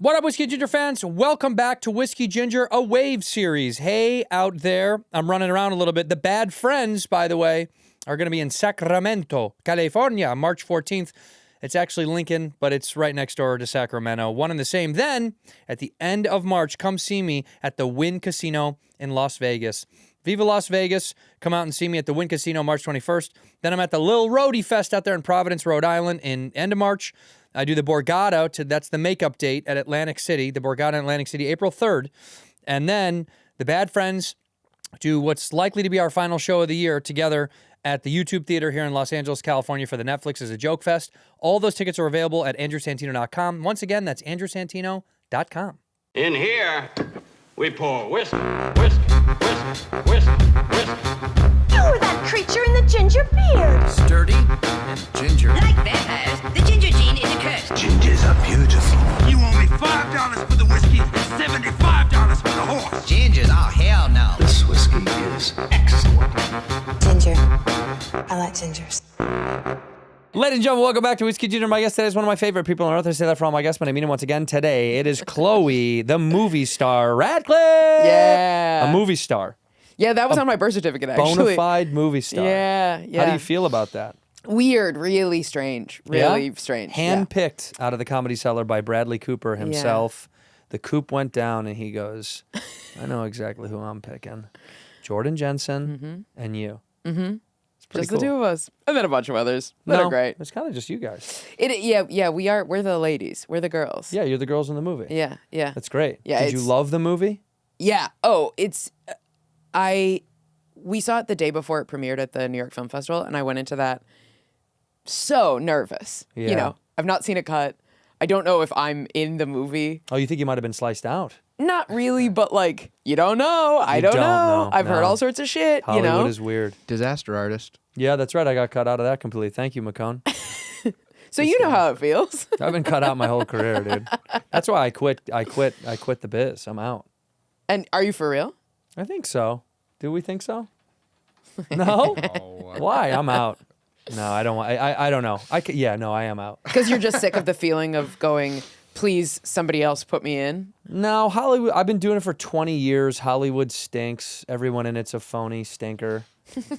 What up, Whiskey Ginger fans? Welcome back to Whiskey Ginger, a wave series. Hey, out there. I'm running around a little bit. The Bad Friends, by the way, are going to be in Sacramento, California, March 14th. It's actually Lincoln, but it's right next door to Sacramento. One and the same. Then, at the end of March, come see me at the Wynn Casino in Las Vegas. Viva Las Vegas. Come out and see me at the Wynn Casino March 21st. Then I'm at the Lil Roadie Fest out there in Providence, Rhode Island in end of March. I do the Borgata, that's the makeup date at Atlantic City, the Borgata in Atlantic City, April 3rd. And then the Bad Friends do what's likely to be our final show of the year together at the YouTube Theater here in Los Angeles, California for the Netflix as a Joke Fest. All those tickets are available at andrewsantino.com. Once again, that's andrewsantino.com. In here, we pour whisk, whisk, whisk, whisk, whisk. You were that creature in the ginger beard. Sturdy and ginger. Like vampires, the ginger gene is a curse. Gingers are beautiful. You owe me $5 for the whiskey and $75 for the horse. Gingers? Oh, hell no. This whiskey is excellent. Ginger. I like gingers. Ladies and gentlemen, welcome back to Whiskey Ginger. My guest today is one of my favorite people on earth. I say that for all my guests, but I mean it once again today. It is Chloe, the movie star, Radcliffe. Yeah. A movie star. Yeah, that was on my birth certificate, actually. Bona fide movie star. Yeah. How do you feel about that? Weird, really strange. Really strange. Handpicked out of the Comedy Cellar by Bradley Cooper himself. The coop went down and he goes, I know exactly who I'm picking. Jordan Jensen and you. Mm-hmm. Just cool. The two of us. And then a bunch of others that are great. It's kind of just you guys. Yeah, we're the ladies. We're the girls. Yeah, you're the girls in the movie. Yeah. That's great. Yeah, Did you love the movie? Yeah. Oh, we saw it the day before it premiered at the New York Film Festival, and I went into that so nervous. Yeah. You know, I've not seen it cut. I don't know if I'm in the movie. Oh, you think you might have been sliced out? Not really, but like, you don't know. I don't know. I've heard all sorts of shit, Hollywood is weird. Disaster artist. Yeah, that's right. I got cut out of that completely. Thank you, McCone. So you know how it feels. I've been cut out my whole career, dude. That's why I quit the biz. I'm out. And are you for real? I think so. Do we think so? No? Why? I'm out. No, I don't want. I don't know. I am out. Because you're just sick of the feeling of going, please, somebody else put me in? No, Hollywood. I've been doing it for 20 years. Hollywood stinks. Everyone in it's a phony stinker.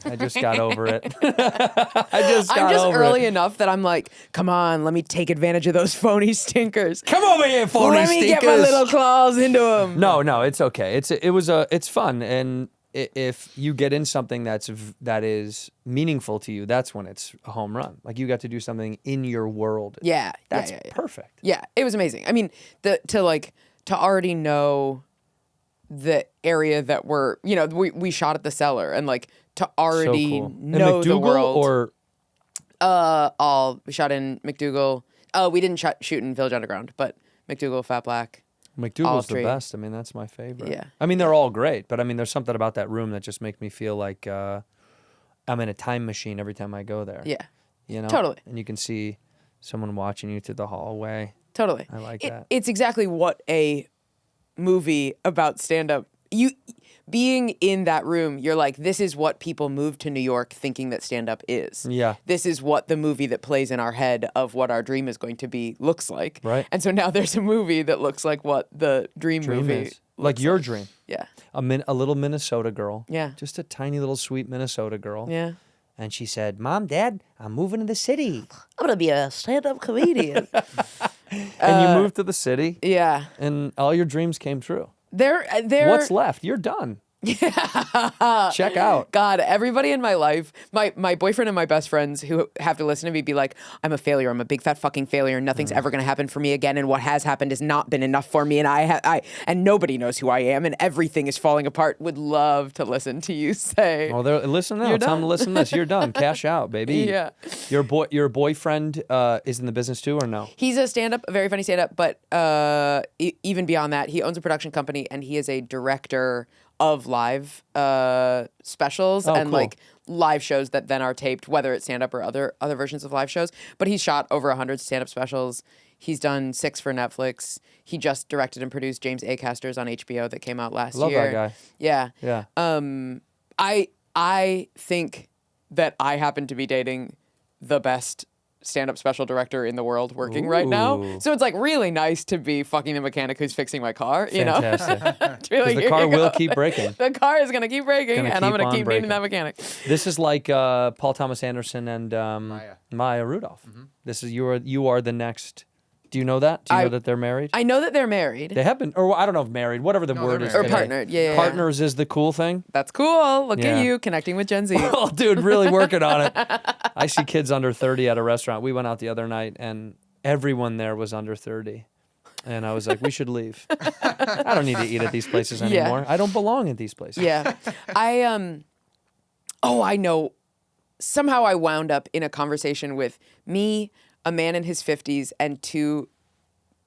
I just got over it. I'm just early enough that I'm like, come on, let me take advantage of those phony stinkers. Come over here, phony stinkers. Let me get my little claws into them. No, it's okay. It's fun, and if you get in something that is meaningful to you, that's when it's a home run. Like you got to do something in your world. Yeah, that's perfect. Yeah, it was amazing. I mean, to already know the area that we shot at the Cellar, and like to already know the world. We shot in McDougal. We didn't shoot in Village Underground, but McDougal, Fat Black. McDougal's the best. I mean, that's my favorite. Yeah. I mean, they're all great, but I mean, there's something about that room that just makes me feel like I'm in a time machine every time I go there. Yeah. You know? Totally. And you can see someone watching you through the hallway. Totally. I like that. It's exactly what a movie about stand-up. Being in that room, you're like, this is what people move to New York thinking that stand-up is. Yeah. This is what the movie that plays in our head of what our dream is going to be looks like. Right. And so now there's a movie that looks like what the dream movie is. Like your dream. Yeah. A little Minnesota girl. Yeah. Just a tiny little sweet Minnesota girl. Yeah. And she said, Mom, Dad, I'm moving to the city. I'm going to be a stand-up comedian. And you moved to the city. Yeah. And all your dreams came true. They're What's left? You're done. Check out. God, everybody in my life, my boyfriend and my best friends who have to listen to me be like, I'm a failure. I'm a big fat fucking failure. Nothing's ever going to happen for me again. And what has happened has not been enough for me. And and nobody knows who I am. And everything is falling apart. Would love to listen to you say. Well, listen now. You're Tell them to done. listen to this. You're done. Cash out, baby. Yeah. Your boyfriend is in the business too, or no? He's a stand-up, a very funny stand-up. But even beyond that, he owns a production company and he is a director of live specials and cool. like live shows that then are taped, whether it's stand-up or other versions of live shows. But he's shot over 100 stand-up specials. He's done 6 for Netflix. He just directed and produced James Acaster's on HBO that came out last year. Love that guy. Yeah. Yeah. I think that I happen to be dating the best stand-up special director in the world working right now. Ooh. So it's like really nice to be fucking the mechanic who's fixing my car, you know? Fantastic. To be like, Because the "Here car you will go." keep breaking. The car is going to keep breaking, Gonna and I'm keep going to on keep breaking. needing that mechanic. This is like Paul Thomas Anderson and Maya Rudolph. This is you are the next. Do you know that? Do you know that they're married? I know that they're married. They have been, or I don't know if married, whatever the word they're is. married. Or today. partnered, yeah. Partners is the cool thing. That's cool. Look Yeah. at you connecting with Gen Z. Oh, dude, really working on it. I see kids under 30 at a restaurant. We went out the other night, and everyone there was under 30. And I was like, we should leave. I don't need to eat at these places Yeah. anymore. I don't belong at these places. Yeah. I know. Somehow I wound up in a conversation with me, a man in his 50s, and two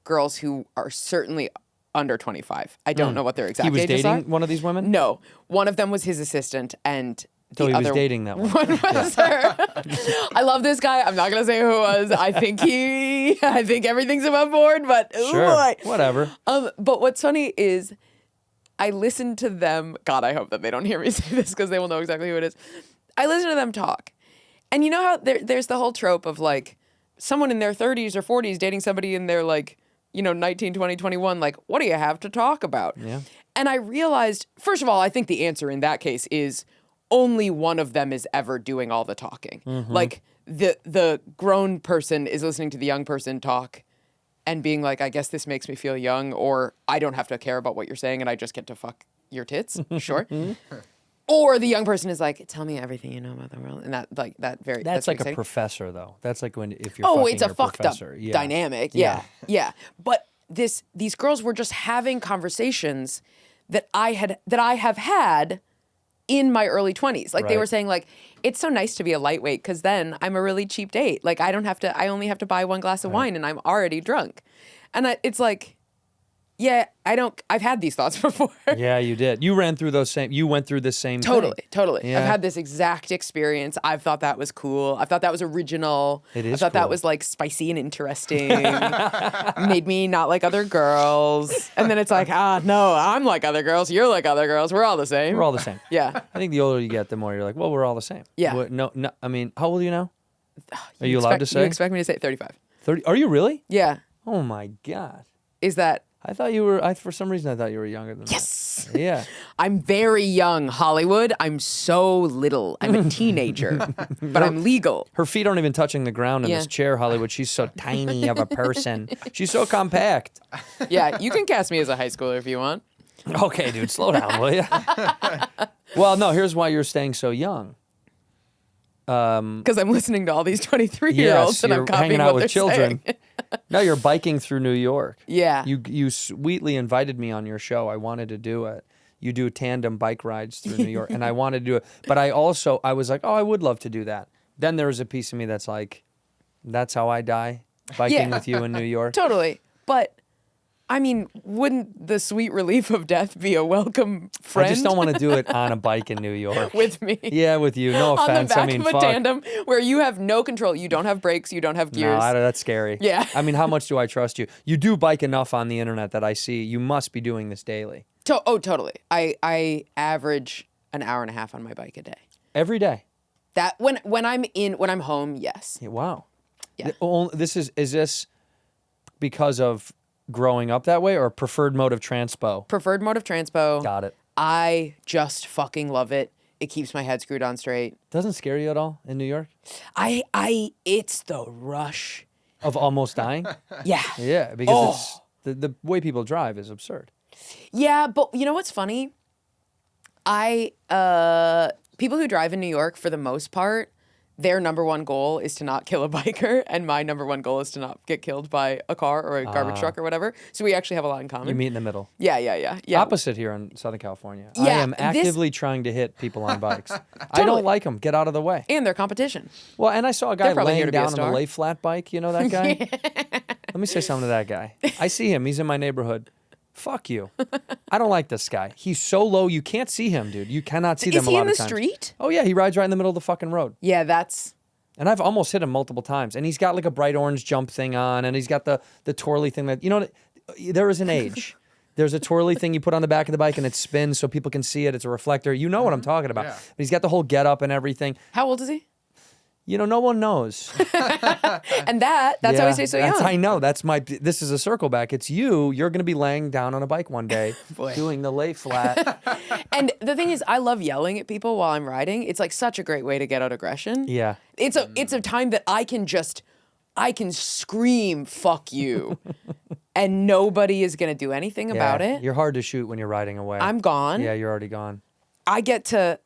girls who are certainly under 25. I don't know what their exact He was ages dating are. one of these women? No. One of them was his assistant, and the So he was other dating that one. was her. I love this guy. I'm not going to say who it was. I think everything's above board, but ooh, Sure, boy. whatever. But what's funny is I listened to them. God, I hope that they don't hear me say this because they will know exactly who it is. I listen to them talk. And you know how there's the whole trope of like someone in their 30s or 40s dating somebody in their like, 19, 20, 21, like, what do you have to talk about? Yeah. And I realized, first of all, I think the answer in that case is only one of them is ever doing all the talking. Mm-hmm. Like the grown person is listening to the young person talk and being like, I guess this makes me feel young, or I don't have to care about what you're saying and I just get to fuck your tits. Sure. Or the young person is like, tell me everything you know about the world. And that's That's very like a exciting. professor, though. That's like if you're Oh, fucking it's a your fucked up professor. Yeah. dynamic. Yeah. But these girls were just having conversations that I have had in my early 20s. Like they Right. were saying like, it's so nice to be a lightweight because then I'm a really cheap date. Like I only have to buy one glass of wine and I'm already drunk. And it's like, yeah, I've had these thoughts before. Yeah, you did. You went through the same Totally. thing. Yeah. I've had this exact experience. I've thought that was cool. I thought that was original. It I is thought that cool. was like spicy and interesting. Made me not like other girls. And then it's like, no, I'm like other girls. You're like other girls. We're all the same. We're all the same. Yeah. I think the older you get, the more you're like, well, we're all the same. Yeah. No, I mean, how old are you now? Are you allowed to say? You expect me to say 35. 30? Are you really? Yeah. Oh my God. Is that? I thought you were, for some reason, I thought you were younger than Yes. that. Yeah. I'm very young, Hollywood. I'm so little. I'm a teenager, but I'm legal. Her feet aren't even touching the ground in Yeah. this chair, Hollywood. She's so tiny of a person. She's so compact. Yeah, you can cast me as a high schooler if you want. Okay, dude, slow down, will you? Well, no, here's why you're staying so young. Because I'm listening to all these 23-year-olds Yes, and I'm you're copying hanging out what with they're children. saying. No, you're biking through New York. Yeah. You sweetly invited me on your show. I wanted to do it. You do tandem bike rides through New York, and I wanted to do it. But I was like, oh, I would love to do that. Then there was a piece of me that's like, that's how I die, biking with you in New York. Totally. But, I mean, wouldn't the sweet relief of death be a welcome friend? I just don't want to do it on a bike in New York. with me. Yeah, with you. No On the offense. back I mean, of a fuck. tandem where you have no control. You don't have brakes. You don't have gears. No, that's scary. Yeah. I mean, how much do I trust you? You do bike enough on the internet that I see. You must be doing this daily. Totally. I average an hour and a half on my bike a day. Every day. That when I'm home, yes. Yeah, wow. Yeah. Is this because of growing up that way or preferred mode of transpo? Preferred mode of transpo. Got it. I just fucking love it. It keeps my head screwed on straight. Doesn't scare you at all in New York? It's the rush. Of almost dying? Yeah. Yeah, because it's the way people drive is absurd. Yeah, but you know what's funny? People who drive in New York, for the most part, their number one goal is to not kill a biker, and my number one goal is to not get killed by a car or a garbage truck or whatever. So we actually have a lot in common. You meet in the middle. Yeah. Opposite here in Southern California. I Yeah, am this- actively trying to hit people on bikes. I don't like them. Get out of the way. And their competition. Well, and I saw a guy probably here laying to be a down on star. a lay flat bike. You know that guy? Let me say something to that guy. I see him. He's in my neighborhood. Fuck you. I don't like this guy. He's so low, you can't see him, dude. You cannot see them Is a he lot in of the times. street? Oh, yeah. He rides right in the middle of the fucking road. Yeah, that's... And I've almost hit him multiple times. And he's got like a bright orange jump thing on. And he's got the twirly thing that, there is an age. There's a twirly thing you put on the back of the bike and it spins so people can see it. It's a reflector. You know what I'm talking about. Yeah. But he's got the whole get up and everything. How old is he? no one knows. And that's how we stay so young. I know. This is a circle back. It's you. You're going to be laying down on a bike one day doing the lay flat. And the thing is, I love yelling at people while I'm riding. It's like such a great way to get out aggression. Yeah. It's a time that I can scream, fuck you. And nobody is going to do anything about it. You're hard to shoot when you're riding away. I'm gone. Yeah, you're already gone. I get to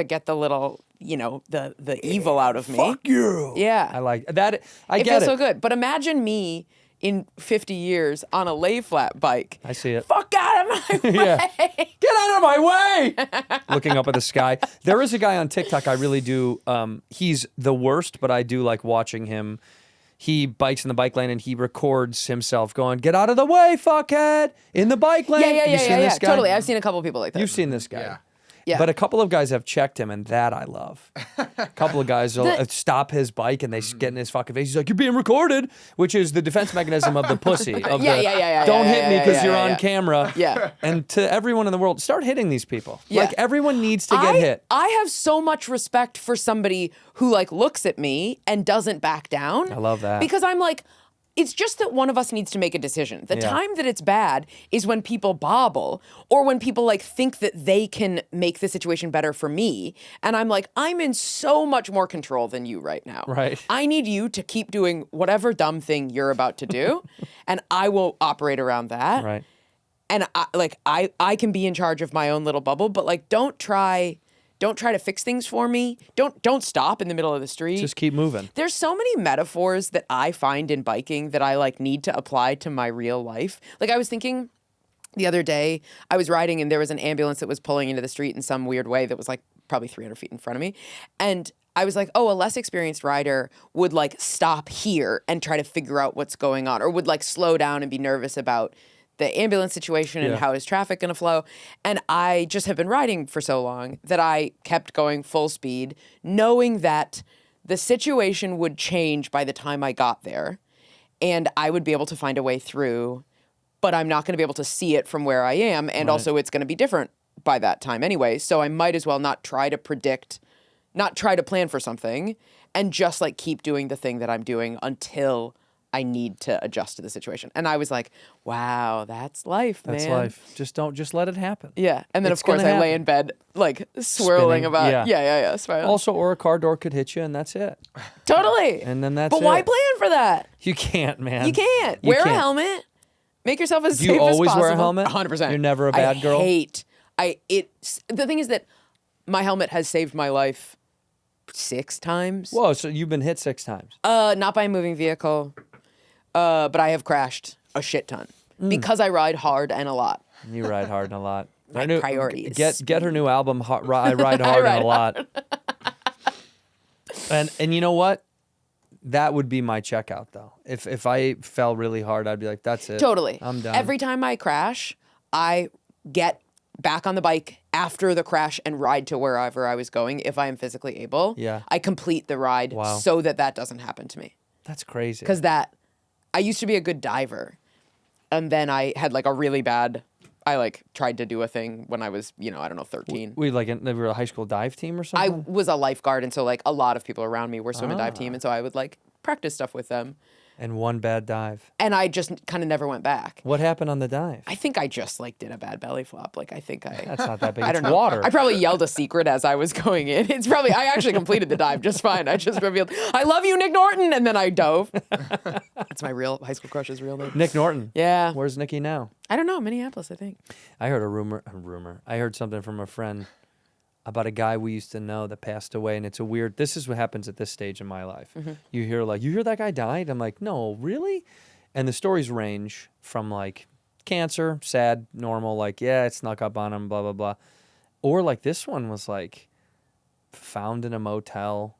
get the little, the evil out of me. Fuck you. Yeah. I like that. I It get feels it. so good. But imagine me in 50 years on a lay flat bike. I see it. Fuck out of my way. Yeah. Get out of my way! Looking up at the sky. There is a guy on TikTok I really do. He's the worst, but I do like watching him. He bikes in the bike lane and he records himself going, "Get out of the way, fuckhead! In the bike lane." Have you seen this guy? Totally. I've seen a couple people like that. You've seen this guy. Yeah. Yeah. But a couple of guys have checked him, and that I love. A couple of guys will stop his bike, and they get in his fucking face. He's like, "You're being recorded," which is the defense mechanism of the pussy. Of Yeah. Don't hit me because you're yeah. on camera. Yeah. And to everyone in the world, start hitting these people. Yeah. Like, everyone needs to get hit. I have so much respect for somebody who like looks at me and doesn't back down. I love that. Because I'm like, it's just that one of us needs to make a decision. The time that it's bad is when people bobble or when people like think that they can make the situation better for me. And I'm like, I'm in so much more control than you right now. Right. I need you to keep doing whatever dumb thing you're about to do. And I will operate around that. Right. And I can be in charge of my own little bubble, but like don't try to fix things for me. Don't stop in the middle of the street. Just keep moving. There's so many metaphors that I find in biking that I like need to apply to my real life. Like I was thinking the other day, I was riding and there was an ambulance that was pulling into the street in some weird way that was like probably 300 feet in front of me. And I was like, oh, a less experienced rider would like stop here and try to figure out what's going on, or would like slow down and be nervous about the ambulance situation and how is traffic going to flow. And I just have been riding for so long that I kept going full speed, knowing that the situation would change by the time I got there and I would be able to find a way through, but I'm not going to be able to see it from where I am. And also it's going to be different by that time anyway. So I might as well not try to plan for something and just like keep doing the thing that I'm doing until I need to adjust to the situation. And I was like, wow, that's life, man. That's life. Just let it happen. Yeah. And then It's of course gonna I lay happen. in bed like swirling Spinning. about. Yeah. Yeah. Spiraling. Also, or a car door could hit you, and that's it. Totally. And then that's But why it. plan for that? You can't, man. You can't. You Wear can't. a helmet. Make yourself as Do safe you as always possible. wear a helmet? 100%. You're never a bad girl? The thing is that my helmet has saved my life 6 times. Whoa, so you've been hit 6 times. Not by a moving vehicle. But I have crashed a shit ton because I ride hard and a lot. You ride hard and a lot. My priority is Get her new album, I Ride Hard and a Lot. And you know what? That would be my checkout, though. If I fell really hard, I'd be like, that's it. Totally. I'm done. Every time I crash, I get back on the bike after the crash and ride to wherever I was going if I am physically able. Yeah. I complete the ride so that doesn't happen to me. That's crazy. Because I used to be a good diver. And then I had like a really bad, I like tried to do a thing when I was, 13. We were a high school dive team or I something? was a lifeguard. And so like a lot of people around me were swim and dive team. And so I would like practice stuff with them. And one bad dive. And I just kind of never went back. What happened on the dive? I think I just like did a bad belly flop. Like That's not that big. I don't It's know. water. I probably yelled a secret as I was going in. I actually completed the dive just fine. I just revealed, I love you, Nick Norton. And then I dove. That's my real high school crush's real name. Nick Norton. Yeah. Where's Nicky now? I don't know. Minneapolis, I think. I heard a rumor. I heard something from a friend about a guy we used to know that passed away, and it's this is what happens at this stage in my life. Mm-hmm. You hear that guy died? I'm like, no, really? And the stories range from like cancer, sad, normal, like, yeah, it snuck up on him, blah, blah, blah. Or like this one was like found in a motel,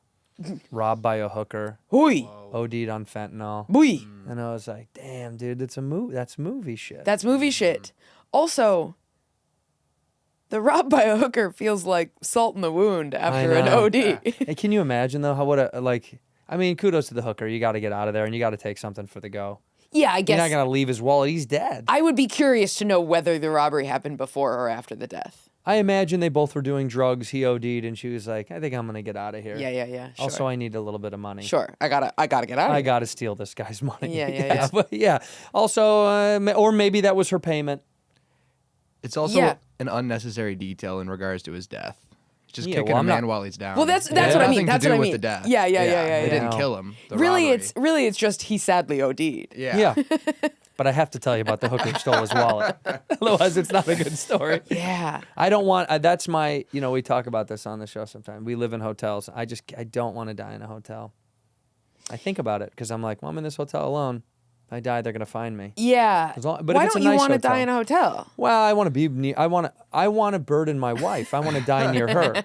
robbed by a hooker, Hooey. OD'd on fentanyl. Booey. And I was like, damn, dude, that's movie shit. That's movie shit. Also, the robbed by a hooker feels like salt in the wound after an know. OD. Hey, can you imagine though kudos to the hooker. You got to get out of there and you got to take something for the go. Yeah, I You're guess. not gonna leave his wallet. He's dead. I would be curious to know whether the robbery happened before or after the death. I imagine they both were doing drugs. He OD'd, and she was like, "I think I'm gonna get out of here." Yeah. Sure. Also, I need a little bit of money. Sure. I gotta get out of I here. gotta steal this guy's money. Yeah. But yeah. Also, or maybe that was her payment. It's also an unnecessary detail in regards to his death. Just Yeah, kicking well, a I'm man not- while he's down. Well, that's It what has I mean. nothing That's to do what I with mean. the death. Yeah. They didn't No. kill him. The Really, robbery. it's just he sadly OD'd. Yeah. But I have to tell you about the hooker who stole his wallet. Otherwise, it's not a good story. Yeah. I don't want. That's my. We talk about this on the show sometimes. We live in hotels. I don't want to die in a hotel. I think about it because I'm like, well, I'm in this hotel alone. If I die, they're gonna find me. Yeah. But Why if it's don't a you nice want to hotel- die in a hotel? Well, I want to be near. I want to burden my wife. I want to die near her.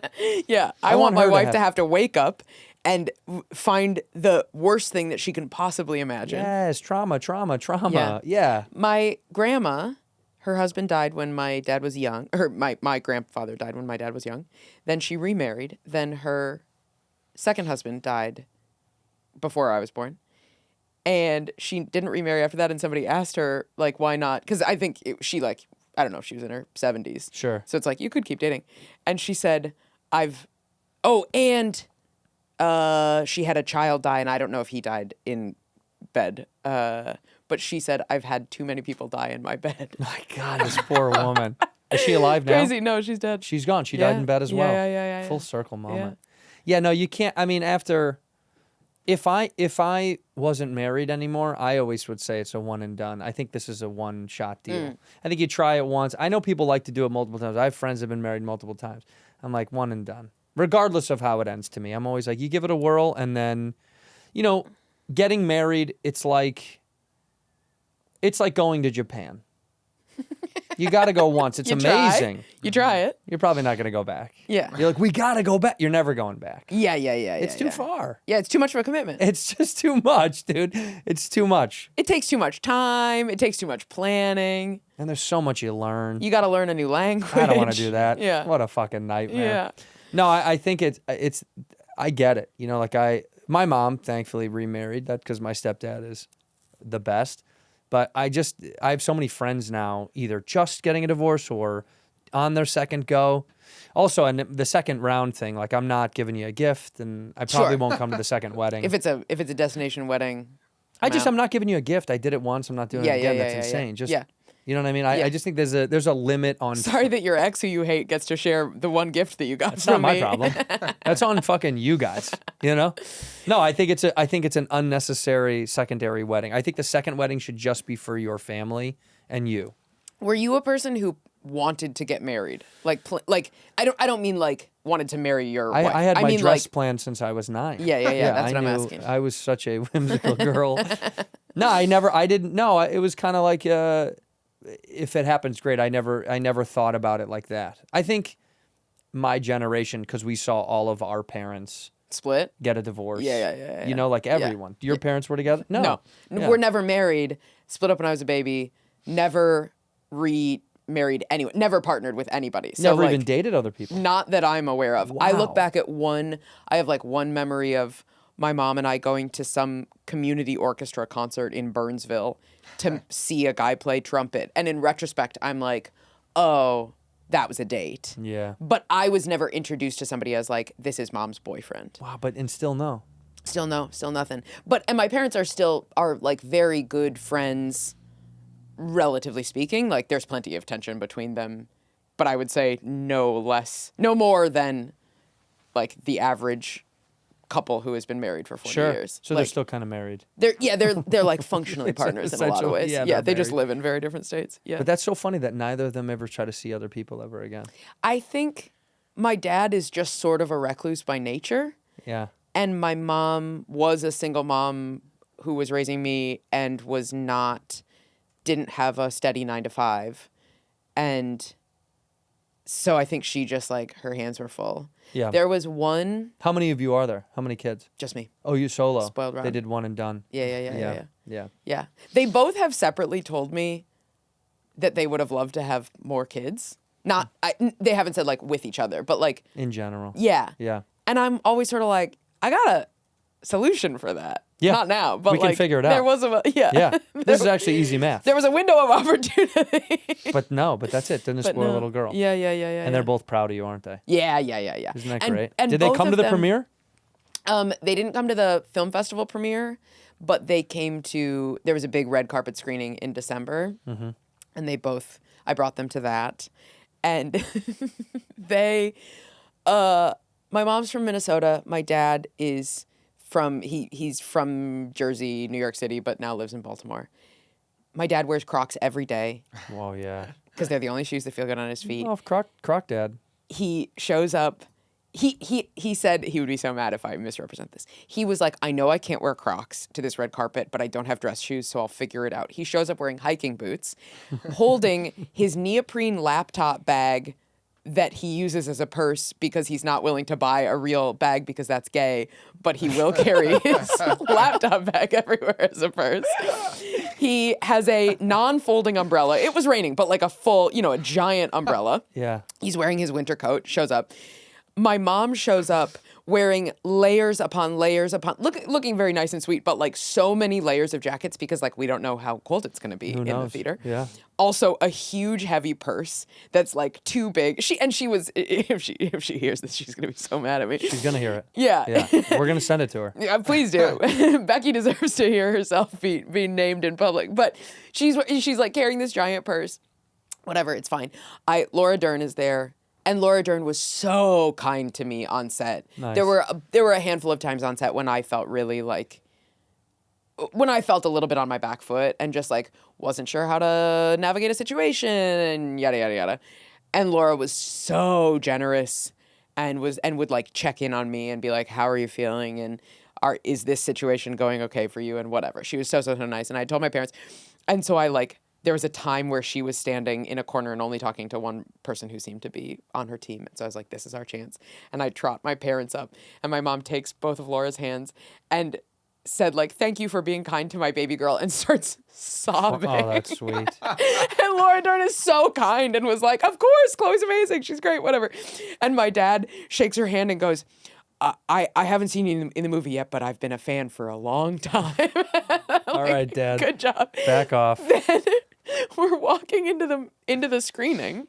Yeah. I I want want my her to wife have- to have to wake up and find the worst thing that she can possibly imagine. Yes, trauma. Yeah. Yeah. My grandma, her husband died when my dad was young. My grandfather died when my dad was young. Then she remarried. Then her second husband died before I was born. And she didn't remarry after that. And somebody asked her, like, why not? Because I think she, like, I don't know, she was in her 70s. Sure. So it's like, you could keep dating. And she said, she had a child die, and I don't know if he died in bed. But she said, I've had too many people die in my bed. My God, this poor woman. Is she alive now? Crazy. No, she's dead. She's gone. She died in bed as well. Yeah. Full circle moment. Yeah, no, you can't. I mean, if I wasn't married anymore, I always would say it's a one and done. I think this is a one shot deal. I think you try it once. I know people like to do it multiple times. I have friends that have been married multiple times. I'm like, one and done. Regardless of how it ends to me. I'm always like, you give it a whirl, and then, getting married, it's like going to Japan. You got to go once. It's amazing. You try it. You're probably not going to go back. Yeah. You're like, we got to go back. You're never going back. Yeah. It's too far. Yeah, it's too much of a commitment. It's just too much, dude. It's too much. It takes too much time. It takes too much planning. And there's so much you learn. You got to learn a new language. I don't want to do that. Yeah. What a fucking nightmare. Yeah. No, I think it's I get it. My mom thankfully remarried. That's because my stepdad is the best. But I have so many friends now, either just getting a divorce or on their second go. Also, and the second round thing, like, I'm not giving you a gift, and I probably won't come to the second wedding. If it's a destination wedding, I'm not giving you a gift. I did it once. I'm not doing it again. That's insane. Yeah. You know what I mean? I just think there's a limit on. Sorry that your ex who you hate gets to share the one gift that you got It's from not my me. problem. That's on fucking you guys. No, I think it's an unnecessary secondary wedding. I think the second wedding should just be for your family and you. Were you a person who wanted to get married? Like I don't mean like wanted to marry your wife. I had my mean dress like, planned since I was 9. Yeah. That's what I'm asking. I was such a whimsical girl. No, I didn't know. It was kind of like, if it happens, great. I never thought about it like that. I think my generation, because we saw all of our parents split. get a divorce. Yeah. Like everyone. Your parents were together? No. Yeah. We're never married. Split up when I was a baby. Never remarried anyone. Never partnered with anybody. So Never like, even dated other people. Not that I'm aware of. I Wow. look back at I have like one memory of my mom and I going to some community orchestra concert in Burnsville to see a guy play trumpet. And in retrospect, I'm like, oh, that was a date. Yeah. But I was never introduced to somebody as like, this is mom's boyfriend. Wow, and still no. Still no, still nothing. And my parents are like very good friends, relatively speaking. Like there's plenty of tension between them, but I would say no more than like the average couple who has been married for 40 years. So like, they're still kind of married. they're like functionally partners in a lot of ways. Yeah, Yeah, they're they just married. live in very different states. Yeah. But that's so funny that neither of them ever try to see other people ever again. I think my dad is just sort of a recluse by nature. Yeah. And my mom was a single mom who was raising me and didn't have a steady 9-to-5. And so I think she just like, her hands were full. Yeah. There was one, How many of you are there? How many kids? just me. Oh, you solo. Spoiled They rotten. did one and done. Yeah. Yeah. They both have separately told me that they would have loved to have more kids. They haven't said like with each other, but like, In general. yeah. Yeah. And I'm always sort of like, I gotta solution for that. Yeah. Not now, but We can like, figure it out. There was a Yeah. This is actually easy math. There was a window of opportunity. But that's it. Didn't spoil a little girl. Yeah. And they're both proud of you, aren't they? Yeah. Isn't that And- great? and Did they both come to of the them- premiere? They didn't come to the film festival premiere, but they came to. There was a big red carpet screening in December, and I brought them to that, and they. My mom's from Minnesota. My dad is from he's from Jersey, New York City, but now lives in Baltimore. My dad wears Crocs every day Oh, yeah. because they're the only shoes that feel good on his feet. Oh, Croc Dad. He shows up. He said he would be so mad if I misrepresent this. He was like, I know I can't wear Crocs to this red carpet, but I don't have dress shoes, so I'll figure it out. He shows up wearing hiking boots, holding his neoprene laptop bag that he uses as a purse because he's not willing to buy a real bag because that's gay, but he will carry his laptop bag everywhere as a purse. He has a non-folding umbrella. It was raining, but like a full, a giant umbrella. Yeah. He's wearing his winter coat, shows up. My mom shows up wearing layers upon layers upon, looking very nice and sweet, but like so many layers of jackets because like we don't know how cold it's going to be in the theater. Yeah. Also, a huge heavy purse that's like too big. She was if she hears this, she's going to be so mad at me. She's going to hear it. Yeah. Yeah. We're going to send it to her. Yeah, please do. Becky deserves to hear herself being named in public. But she's like carrying this giant purse. Whatever, it's fine. Laura Dern is there. And Laura Dern was so kind to me on set. Nice. There were a handful of times on set when I felt really like, when I felt a little bit on my back foot and just like wasn't sure how to navigate a situation and yada yada yada. And Laura was so generous and would like check in on me and be like, "How are you feeling? And is this situation going okay for you?" And whatever. She was so nice. And I told my parents, and so there was a time where she was standing in a corner and only talking to one person who seemed to be on her team. And so I was like, this is our chance. And I trot my parents up and my mom takes both of Laura's hands and said like, thank you for being kind to my baby girl, and starts sobbing. Oh, that's sweet. And Laura Dern is so kind and was like, of course, Chloe's amazing. She's great, whatever. And my dad shakes her hand and goes, I haven't seen you in the movie yet, but I've been a fan for a long time. All right, Dad. Good job. Back off. Then we're walking into the screening,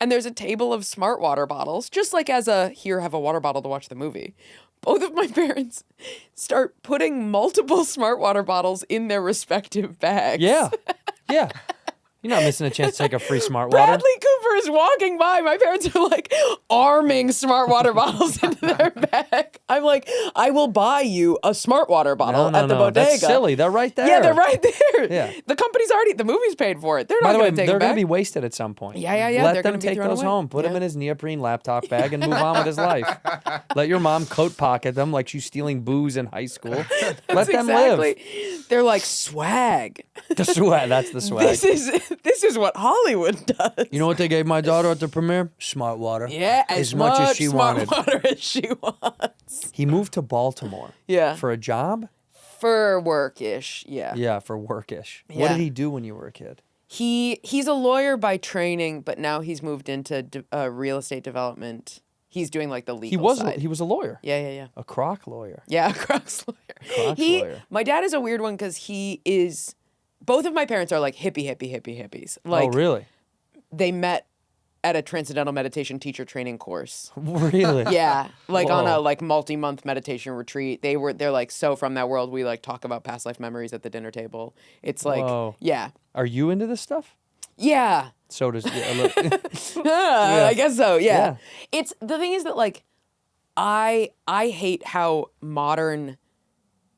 and there's a table of smart water bottles, just like as here, have a water bottle to watch the movie. Both of my parents start putting multiple smart water bottles in their respective bags. Yeah. Yeah. You're not missing a chance to take a free smart water. Bradley Cooper is walking by. My parents are like arming smart water bottles into their bag. I'm like, I will buy you a smart water bottle No, at the bodega. That's silly. They're right there. Yeah, they're right there. Yeah. The company's the movie's paid for it. They're By not the way, going to take they're them going back. to be wasted at some point. Yeah. Let They're them gonna be take thrown those away. home. Put them Yeah. in his neoprene laptop bag and move on with his life. Let your mom coat pocket them like she's stealing booze in high school. Let them live. They're like swag. The swag. That's the swag. This is what Hollywood does. You know what they gave my daughter at the premiere? Smart water. Yeah, as much as she smart wanted. water as she wants. He moved to Baltimore. Yeah. For a job? For work-ish, yeah. Yeah, for workish. What Yeah. did he do when you were a kid? He's a lawyer by training, but now he's moved into real estate development. He's doing like the legal side. He was a lawyer. Yeah. A croc lawyer. Yeah, Croc's lawyer. Croc's lawyer. My dad is a weird one because both of my parents are like hippies. Like, Oh, really? they met at a transcendental meditation teacher training course. Really? Yeah, like on Whoa. a like multi-month meditation retreat. They're like so from that world. We like talk about past life memories at the dinner table. It's like Whoa. yeah. Are you into this stuff? Yeah. So does a little. I guess so. Yeah. Yeah. It's the thing is that like I hate how modern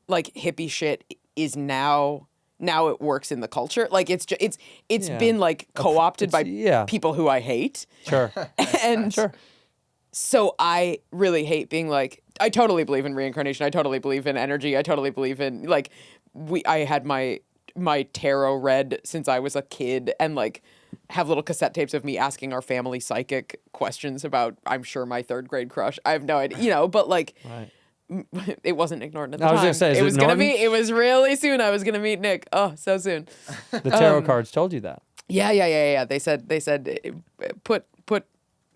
like hippie shit is now it works in the culture. Like it's Yeah. been like co-opted by yeah. people who I hate. Sure. And Sure. so I really hate being like, I totally believe in reincarnation. I totally believe in energy. I totally believe in like I had my tarot read since I was a kid and like have little cassette tapes of me asking our family psychic questions about, I'm sure, my third grade crush. I have no idea, but like Right. it wasn't Ignorant at the I time. was gonna say, is it it was gonna Norton? be. It was really soon. I was gonna meet Nick. Oh, so soon. The tarot cards told you that. Yeah. They said put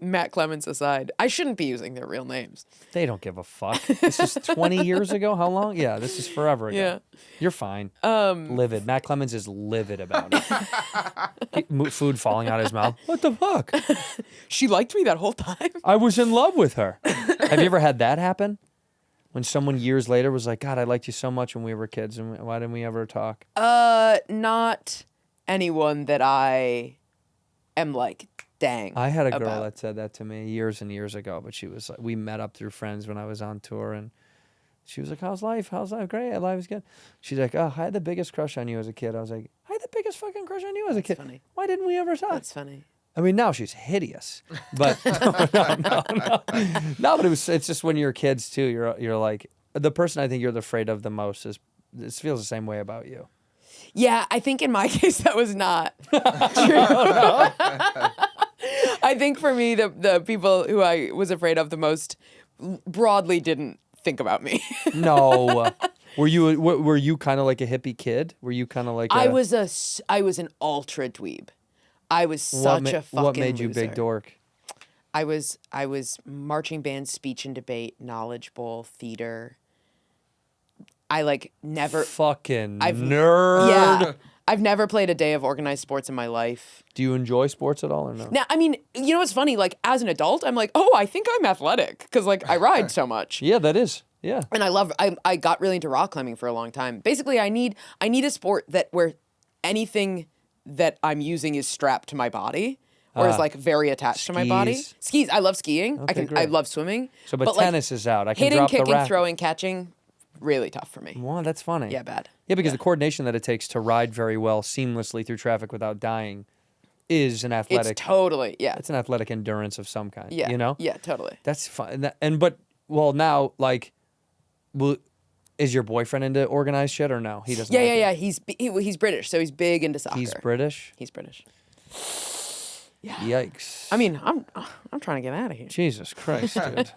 Matt Clements aside, I shouldn't be using their real names. They don't give a fuck. This is 20 years ago. How long? Yeah, this is forever ago. Yeah. You're fine. Livid. Matt Clemens is livid about it. Food falling out of his mouth. What the fuck? She liked me that whole time. I was in love with her. Have you ever had that happen? When someone years later was like, God, I liked you so much when we were kids, and why didn't we ever talk? Not anyone that I am like, dang. I had a girl about. that said that to me years and years ago, but she was like, we met up through friends when I was on tour, and she was like, how's life? How's life? Great. Life is good. She's like, oh, I had the biggest crush on you as a kid. I was like, I had the biggest fucking crush on you as a kid. Funny. Why didn't we ever talk? That's funny. I mean, now she's hideous, but no, but it's just when you're kids too. You're like, the person I think you're afraid of the most is, this feels the same way about you. Yeah, I think in my case that was not true. I think for me, the people who I was afraid of the most broadly didn't think about me. No. Were you kind of like a hippie kid? Were you kind of like I was an ultra dweeb. I was such a fucking What made you loser. big dork? I was marching band, speech and debate, knowledge bowl, theater. I like never Fucking I've- nerd. Yeah. I've never played a day of organized sports in my life. Do you enjoy sports at all or no? Now, I mean, you know what's funny? Like as an adult, I'm like, oh, I think I'm athletic because like I ride so much. Yeah, that is. Yeah. And I got really into rock climbing for a long time. Basically, I need a sport where anything that I'm using is strapped to my body or is like very attached to my body. Skis. Skis. I love skiing. Okay, I great. love swimming. So, but like, tennis is out. I can hitting, drop the kicking, racket. throwing, catching, really tough for me. Wow, that's funny. Yeah, bad. Yeah, because the coordination that it takes to ride very well seamlessly through traffic without dying is an athletic. It's totally, yeah. It's an athletic endurance of some kind. Yeah. You know? Yeah, totally. That's fun. Now, like, is your boyfriend into organized shit or no? He doesn't. Yeah, like yeah, it. yeah. He's British, so he's big into soccer. He's British? He's British. Yikes. I mean, I'm trying to get out of here. Jesus Christ, dude.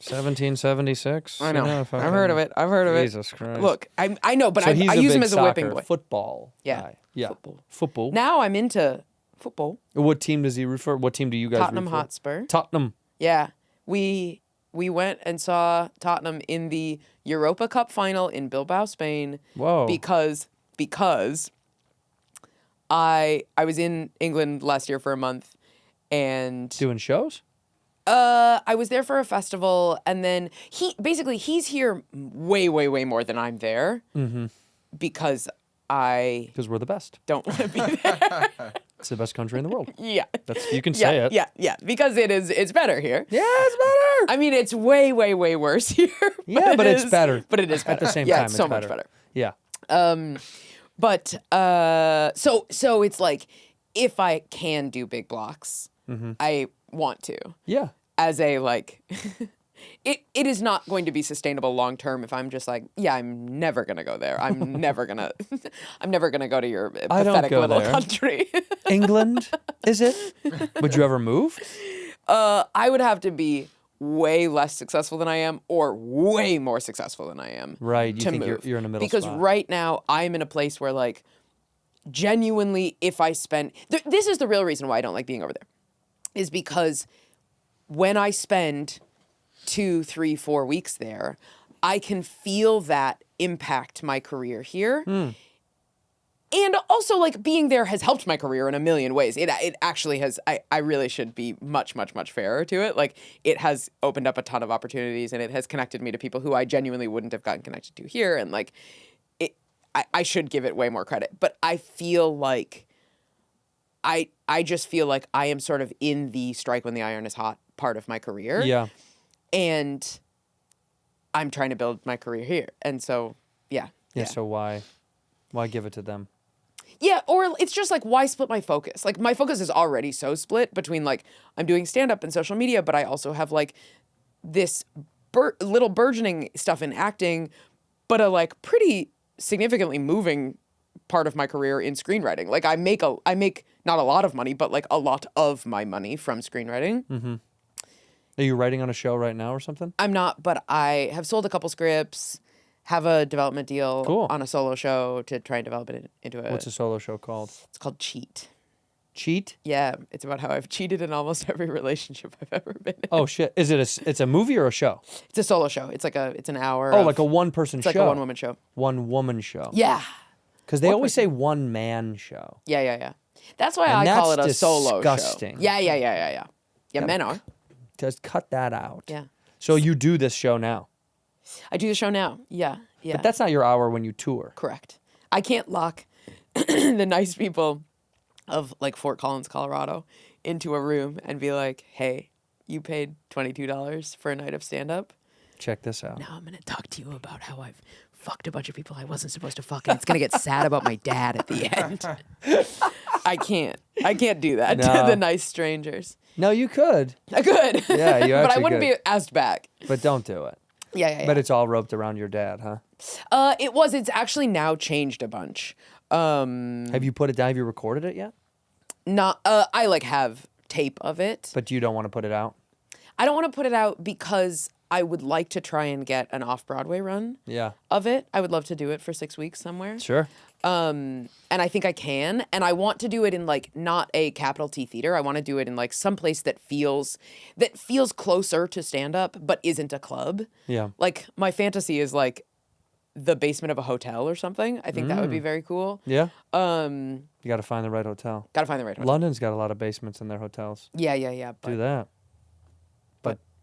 1776? I know. You I've heard of it. I've heard of it. Jesus Christ. Look, I know, but So I he's use him big as a whipping soccer, boy. Football. Yeah. Guy. Yeah. Football. Football. Now I'm into football. What team does he root for? What team do you guys Tottenham root for? Hotspur. Tottenham. Yeah, we went and saw Tottenham in the Europa Cup final in Bilbao, Spain. Whoa. Because I was in England last year for a month, and Doing shows? I was there for a festival, and then he's here way more than I'm there, because I Because we're the best. don't want to be there. It's the best country in the world. Yeah. You can say it. Yeah, because it's better here. Yeah, it's better. I mean, it's way worse here. Yeah, but it's is- better. But it is better. At the same yeah, time, it's so it's much better. better. Yeah. But so it's like if I can do big blocks, I want to. Yeah. As a like, it is not going to be sustainable long term if I'm just like, yeah, I'm never gonna go there. I'm never gonna go to your I don't pathetic go little there. country. England, is it? Would you ever move? I would have to be way less successful than I am, or way more successful than I am. Right, you to think move. you're in a middle because spot. right now I'm in a place where like, genuinely, if I spend, this is the real reason why I don't like being over there, is because when I spend 2, 3, 4 weeks there, I can feel that impact my career here. And also, like, being there has helped my career in a million ways. It actually has. I really should be much fairer to it. Like, it has opened up a ton of opportunities, and it has connected me to people who I genuinely wouldn't have gotten connected to here. And like, I should give it way more credit. But I feel like I just feel like I am sort of in the strike when the iron is hot part of my career. Yeah. And I'm trying to build my career here. And so, yeah. Yeah, so why give it to them? Yeah, or it's just like, why split my focus? Like, my focus is already so split between, like, I'm doing stand-up and social media, but I also have, like, this little burgeoning stuff in acting, but a, like, pretty significantly moving part of my career in screenwriting. Like, I make not a lot of money, but, like, a lot of my money from screenwriting. Mm-hmm. Are you writing on a show right now or something? I'm not, but I have sold a couple scripts, have a development deal Cool. on a solo show to try and develop it into a... What's a solo show called? It's called Cheat. Cheat? Yeah, it's about how I've cheated in almost every relationship I've ever been in. Oh shit! Is it it's a movie or a show? It's a solo show. It's an hour. Oh, like a one-person It's show. like a one-woman show. One woman show. Yeah. Because they always say one man show. Yeah. That's why And I call it that's a solo disgusting. show. Yeah. Yeah, men are. Just cut that out. Yeah. So you do this show now. I do the show now. Yeah. But that's not your hour when you tour. Correct. I can't lock the nice people of like Fort Collins, Colorado, into a room and be like, hey, you paid $22 for a night of stand-up. Check this out. Now I'm going to talk to you about how I've fucked a bunch of people I wasn't supposed to fuck, and it's going to get sad about my dad at the end. I can't do that to No. the nice strangers. No, you could. I could. Yeah, you But I actually wouldn't could. be asked back. But don't do it. Yeah. But it's all roped around your dad, huh? It's actually now changed a bunch. Have you put it down? Have you recorded it yet? Not, I like have tape of it. But you don't want to put it out? I don't want to put it out because I would like to try and get an off-Broadway run Yeah. of it. I would love to do it for 6 weeks somewhere. Sure. And I think I can. And I want to do it in like not a capital T theater. I want to do it in like some place that feels closer to stand-up but isn't a club. Yeah. Like my fantasy is like the basement of a hotel or something. I think that would be very cool. Yeah? You got to find the right hotel. Gotta find the right hotel. London's got a lot of basements in their hotels. Yeah. Do But that.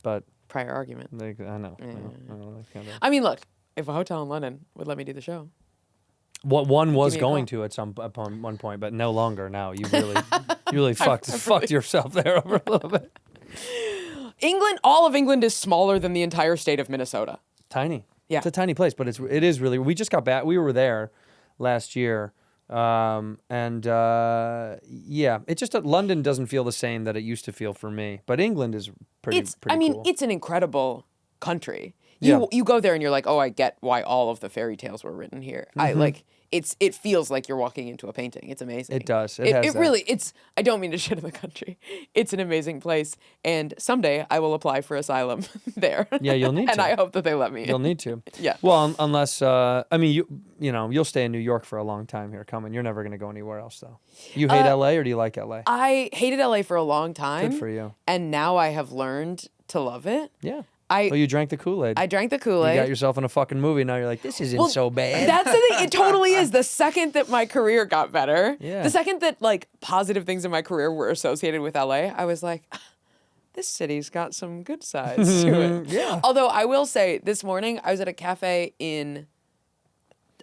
But prior argument. I know. I know that kind of- I mean, look, if a hotel in London would let me do the show. What one was me a going call. to upon one point, but no longer now. You really fucked yourself there over a little bit. England, all of England is smaller than the entire state of Minnesota. Tiny. Yeah. It's a tiny place, but it is really. We just got back. We were there last year, it just London doesn't feel the same that it used to feel for me. But England is pretty. Cool. It's an incredible country. Yeah. You go there and you're like, oh, I get why all of the fairy tales were written here. It feels like you're walking into a painting. It's amazing. It does. It has It that. really. I don't mean to shit on the country. It's an amazing place, and someday I will apply for asylum there. Yeah, you'll need and to. I hope that they let me. You'll in. need to. Yeah. Well, unless you'll stay in New York for a long time here coming. You're never going to go anywhere else though. You hate LA or do you like LA? I hated LA for a long time. Good for you. And now I have learned to love it. Yeah. Well, you drank the Kool-Aid. I drank the You Kool-Aid. got yourself in a fucking movie. Now you're like, this isn't so bad. That's the thing. It totally is. The second that my career got better, Yeah. the second that like positive things in my career were associated with LA, I was like, this city's got some good sides to it. Yeah. Although I will say, this morning I was at a cafe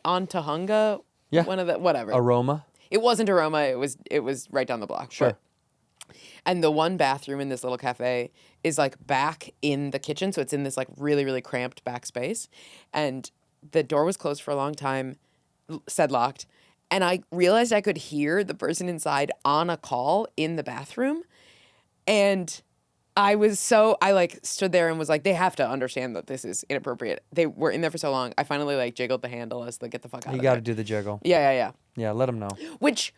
on Tahunga. Yeah. One of the whatever. Aroma. It wasn't Aroma. It was right down the block. Sure. And the one bathroom in this little cafe is like back in the kitchen. So it's in this like really, really cramped back space. And the door was closed for a long time, said locked. And I realized I could hear the person inside on a call in the bathroom. And I like stood there and was like, they have to understand that this is inappropriate. They were in there for so long. I finally like jiggled the handle as the get the fuck out You of got there. to do the jiggle. Yeah. Yeah, let them know. Which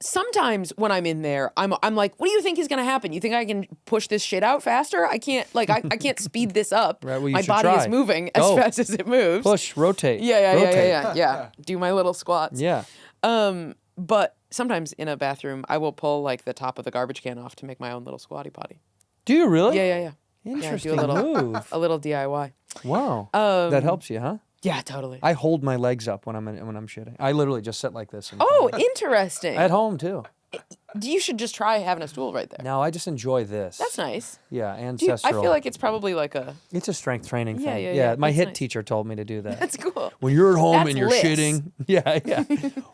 sometimes when I'm in there, I'm like, what do you think is gonna happen? You think I can push this shit out faster? I can't I can't speed this up. Right, well, you my should body try. is moving as Go. fast as it moves. Push, rotate. Yeah. Do my little squats. Yeah. But sometimes in a bathroom, I will pull like the top of the garbage can off to make my own little squatty potty. Do you really? Yeah. Interesting Yeah, I do move. a little DIY. Wow. That helps you, huh? Yeah, totally. I hold my legs up when I'm shitting. I literally just sit like this. Oh, interesting. At home too. You should just try having a stool right there. No, I just enjoy this. That's nice. Yeah, I ancestral. feel like it's probably like a. It's a strength training Yeah, thing. yeah. My That's HIIT nice. teacher told me to do that. That's cool. When you're at home That's and you're lis. shitting, yeah,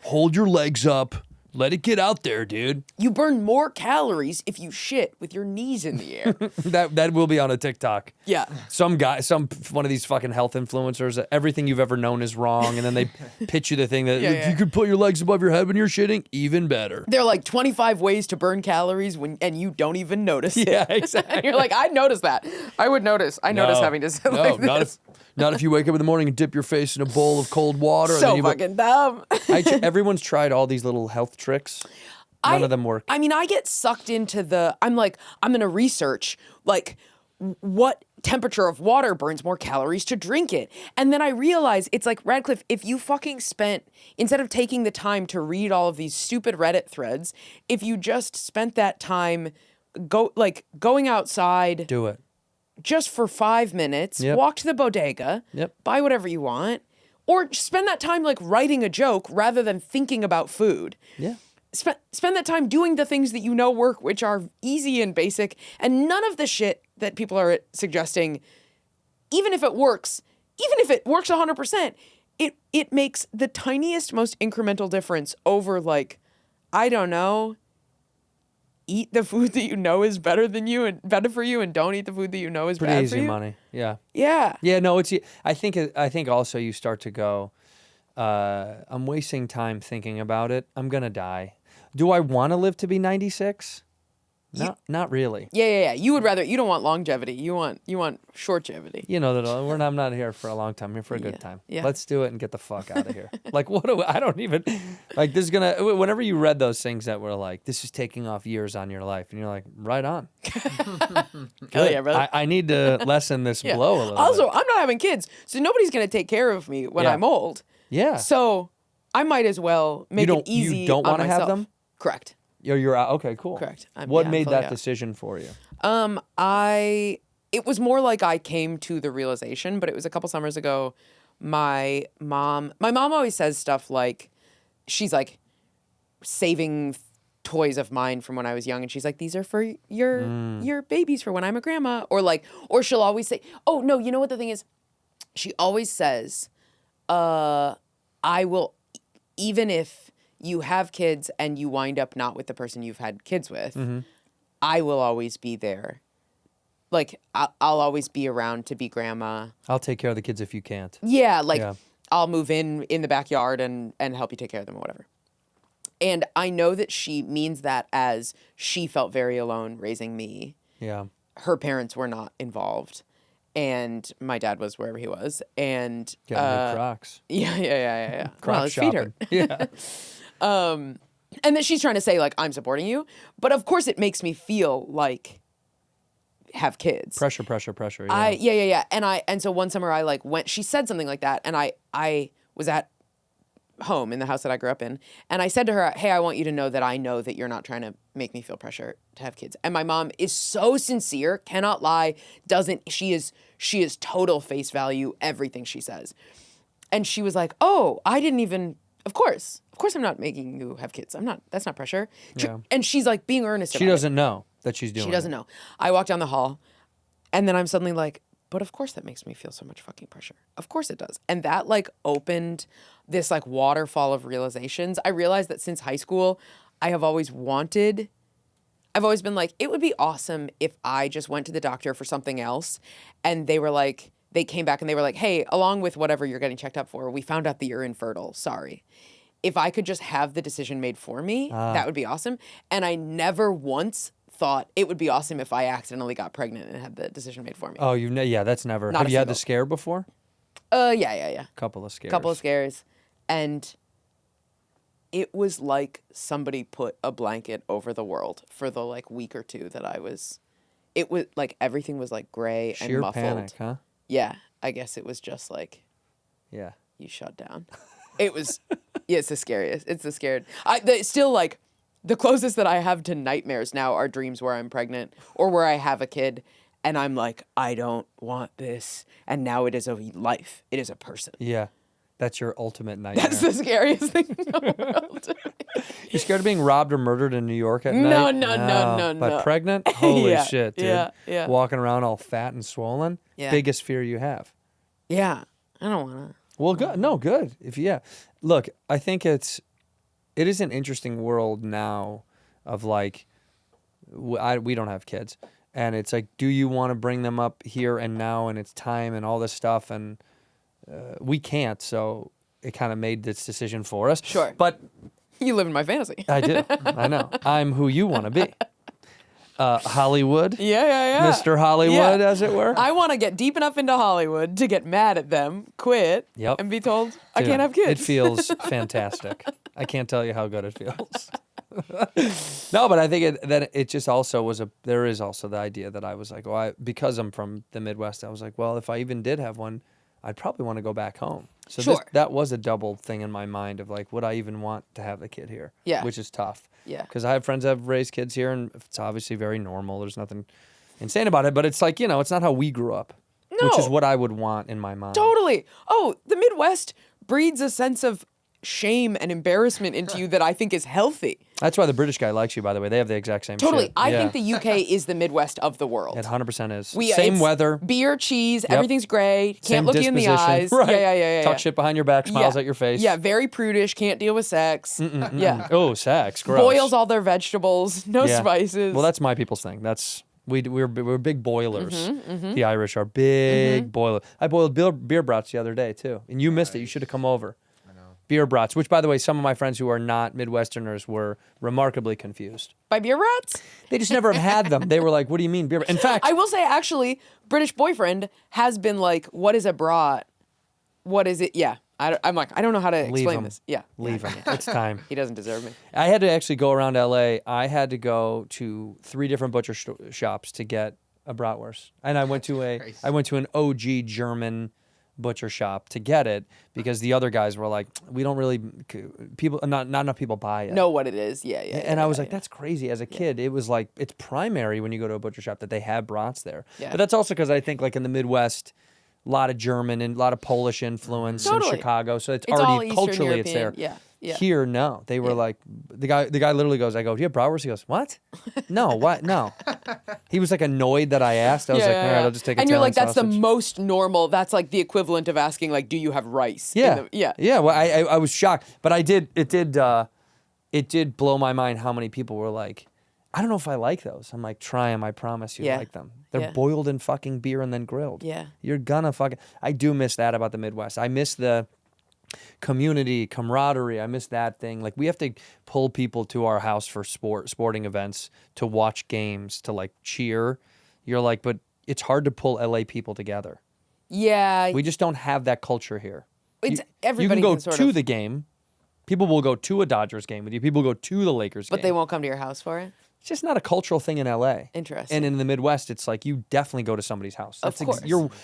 hold your legs up. Let it get out there, dude. You burn more calories if you shit with your knees in the air. That will be on a TikTok. Yeah. Some guy, one of these fucking health influencers, everything you've ever known is wrong, and then they pitch you the thing that if you could put your legs above your head when you're shitting, even better. They're like 25 ways to burn calories and you don't even notice it. Yeah, exactly. And you're like, I noticed that. I would notice. I notice having to sit like this. Not if you wake up in the morning and dip your face in a bowl of cold water. So and then you fucking dumb. Everyone's tried all these little health tricks. None of them work. I mean, I get sucked into I'm going to research like what temperature of water burns more calories to drink it. And then I realized it's like, Radcliffe, if you fucking spent, instead of taking the time to read all of these stupid Reddit threads, if you just spent that time going outside. Do it. Just for 5 minutes, Yep. walk to the bodega, Yep. buy whatever you want, or spend that time like writing a joke rather than thinking about food. Yeah. Spend that time doing the things that you know work, which are easy and basic, and none of the shit that people are suggesting, even if it works 100%, it makes the tiniest, most incremental difference over like, I don't know, eat the food that you know is better than you and better for you, and don't eat the food that you know is Pretty bad easy for you. money. Yeah. Yeah. Yeah, no, I think also you start to go, I'm wasting time thinking about it. I'm going to die. Do I want to live to be 96? Not really. Yeah. You don't want longevity. You want shortgevity. You know that I'm not here for a long time. I'm here for a good time. yeah. Let's do it and get the fuck out of here. Like, I don't even, like, this is gonna, whenever you read those things that were like, this is taking off years on your life, and you're like, right on. Hell yeah, brother. I need to lessen this Yeah. blow a little Also, bit. I'm not having kids, so nobody's gonna take care of me when Yeah. I'm old. Yeah. So I might as well make it easy. You don't want want to have them? Correct. You're out. Okay, cool. Correct. What I'm made fully that out. decision for you? It was more like I came to the realization, but it was a couple summers ago. My mom always says stuff like, she's like saving toys of mine from when I was young, and she's like, these are for your babies for when I'm a grandma, or she'll always say, oh no, you know what the thing is? She always says, I will, even if you have kids and you wind up not with the person you've had kids with, I will always be there. Like, I'll always be around to be grandma. I'll take care of the kids if you can't. Yeah, like, Yeah. I'll move in the backyard and help you take care of them or whatever. And I know that she means that as she felt very alone raising me. Yeah. Her parents were not involved. And my dad was wherever he was. And Getting new Crocs. Yeah. Croc Well, his feet hurt. shopping. Yeah. And then she's trying to say, like, I'm supporting you. But of course it makes me feel like have kids. Pressure. Yeah. Yeah. And so one summer I like went, she said something like that. And I was at home in the house that I grew up in. And I said to her, hey, I want you to know that I know that you're not trying to make me feel pressure to have kids. And my mom is so sincere, cannot lie, she is total face value, everything she says. And she was like, oh, I didn't even, of course I'm not making you have kids. That's not pressure. Yeah. And she's like being earnest about She it. doesn't know that she's doing She doesn't know. I walk down the hall, and then I'm suddenly like, but of course that makes me feel so much fucking pressure. Of course it does. And that like opened this like waterfall of realizations. I realized that since high school, I've always been like, it would be awesome if I just went to the doctor for something else, and they came back and they were like, hey, along with whatever you're getting checked up for, we found out that you're infertile. Sorry. If I could just have the decision made for me, that would be awesome. And I never once thought it would be awesome if I accidentally got pregnant and had the decision made for me. Oh, yeah, that's never. Not Have a you had the single. scare before? Yeah. Couple of scares. Couple of scares. And it was like somebody put a blanket over the world for the like week or two that it was like everything was like gray Sheer and muffled. panic, huh? Yeah. I guess it was just like, Yeah. you shut down. It was, yeah, it's the scariest. It's the scared. Still like the closest that I have to nightmares now are dreams where I'm pregnant or where I have a kid and I'm like, I don't want this. And now it is a life. It is a person. Yeah. That's your ultimate nightmare. That's the scariest thing in the world. You scared of being robbed or murdered in New York at No, night? no. But pregnant? Holy Yeah, shit, dude. yeah. Walking around all fat and swollen? Yeah. Biggest fear you have. Yeah. I don't want to. Well, good. No, good. Look, I think it is an interesting world now of like, we don't have kids. And it's like, do you want to bring them up here and now and it's time and all this stuff? And we can't. So it kind of made this decision for us. Sure. But You live in my fantasy. I do. I know. I'm who you want to be. Hollywood. Yeah. Mr. Hollywood, Yeah. as it were. I want to get deep enough into Hollywood to get mad at them, quit, Yep. and be told I Dude, can't have kids. It feels fantastic. I can't tell you how good it feels. No, but I think it just also there is also the idea that I was like, well, because I'm from the Midwest, I was like, well, if I even did have one, I'd probably want to go back home. So Sure. that was a double thing in my mind of like, would I even want to have the kid here? Yeah. Which is tough. Yeah. Because I have friends that have raised kids here, and it's obviously very normal. There's nothing insane about it, but it's like, it's not how we grew up. No. Which is what I would want in my mind. Totally. Oh, the Midwest breeds a sense of shame and embarrassment into you that I think is healthy. That's why the British guy likes you, by the way. They have the exact same Totally. shit. I Yeah. think the UK is the Midwest of the world. It 100% is. it's Same weather. Beer, cheese, everything's great. Can't Same look you in the disposition. eyes. Right. Yeah. Talk shit behind your back, smiles at your face. Yeah, very prudish, can't deal with sex. Yeah. Oh, sex. Gross. Boils all their vegetables, no Yeah. spices. Well, that's my people's thing. We're big boilers. The Irish are big boilers. I boiled beer brats the other day too, and you missed it. You should have come over. I know. Beer brats, which by the way, some of my friends who are not Midwesterners were remarkably confused. By beer brats? They just never have had them. They were like, "What do you mean beer?" In fact, I will say, actually, British boyfriend has been like, "What is a brat? What is it?" Yeah, I'm like, I don't know how to leave explain him. this. Yeah, Leave him. It's time. he doesn't deserve me. I had to actually go around LA. I had to go to 3 different butcher shops to get a bratwurst, and I went to an OG German butcher shop to get it because the other guys were like, we don't really not enough people buy it. Know what it is? Yeah. And I was like, that's crazy. As a kid, it was like it's primary when you go to a butcher shop that they have brats there. Yeah. But that's also because I think like in the Midwest, a lot of German and a lot of Polish influence in Chicago, so it's all already Eastern culturally it's there. European. Yeah. Here, no. They were like, the guy literally goes, I go, do you have bratwurst? He goes, what? No, what? No. He was like annoyed that I asked. I was like, all right, I'll just take a And you're Italian like, that's sausage. the most normal. That's like the equivalent of asking, like, do you have rice? Yeah. Yeah. Well, I was shocked, but it did blow my mind how many people were like, I don't know if I like those. I'm like, try them. I promise you like them. They're boiled in fucking beer and then grilled. Yeah. You're gonna fucking. I do miss that about the Midwest. I miss the community, camaraderie. I miss that thing. Like we have to pull people to our house for sporting events, to watch games, to like cheer. You're like, but it's hard to pull LA people together. Yeah. We just don't have that culture here. Everybody you can go sort to of, the game. People will go to a Dodgers game with you. People go to the Lakers game. but they won't come to your house for it. It's just not a cultural thing in LA. Interesting. And in the Midwest, it's like you definitely go to somebody's house. Of course.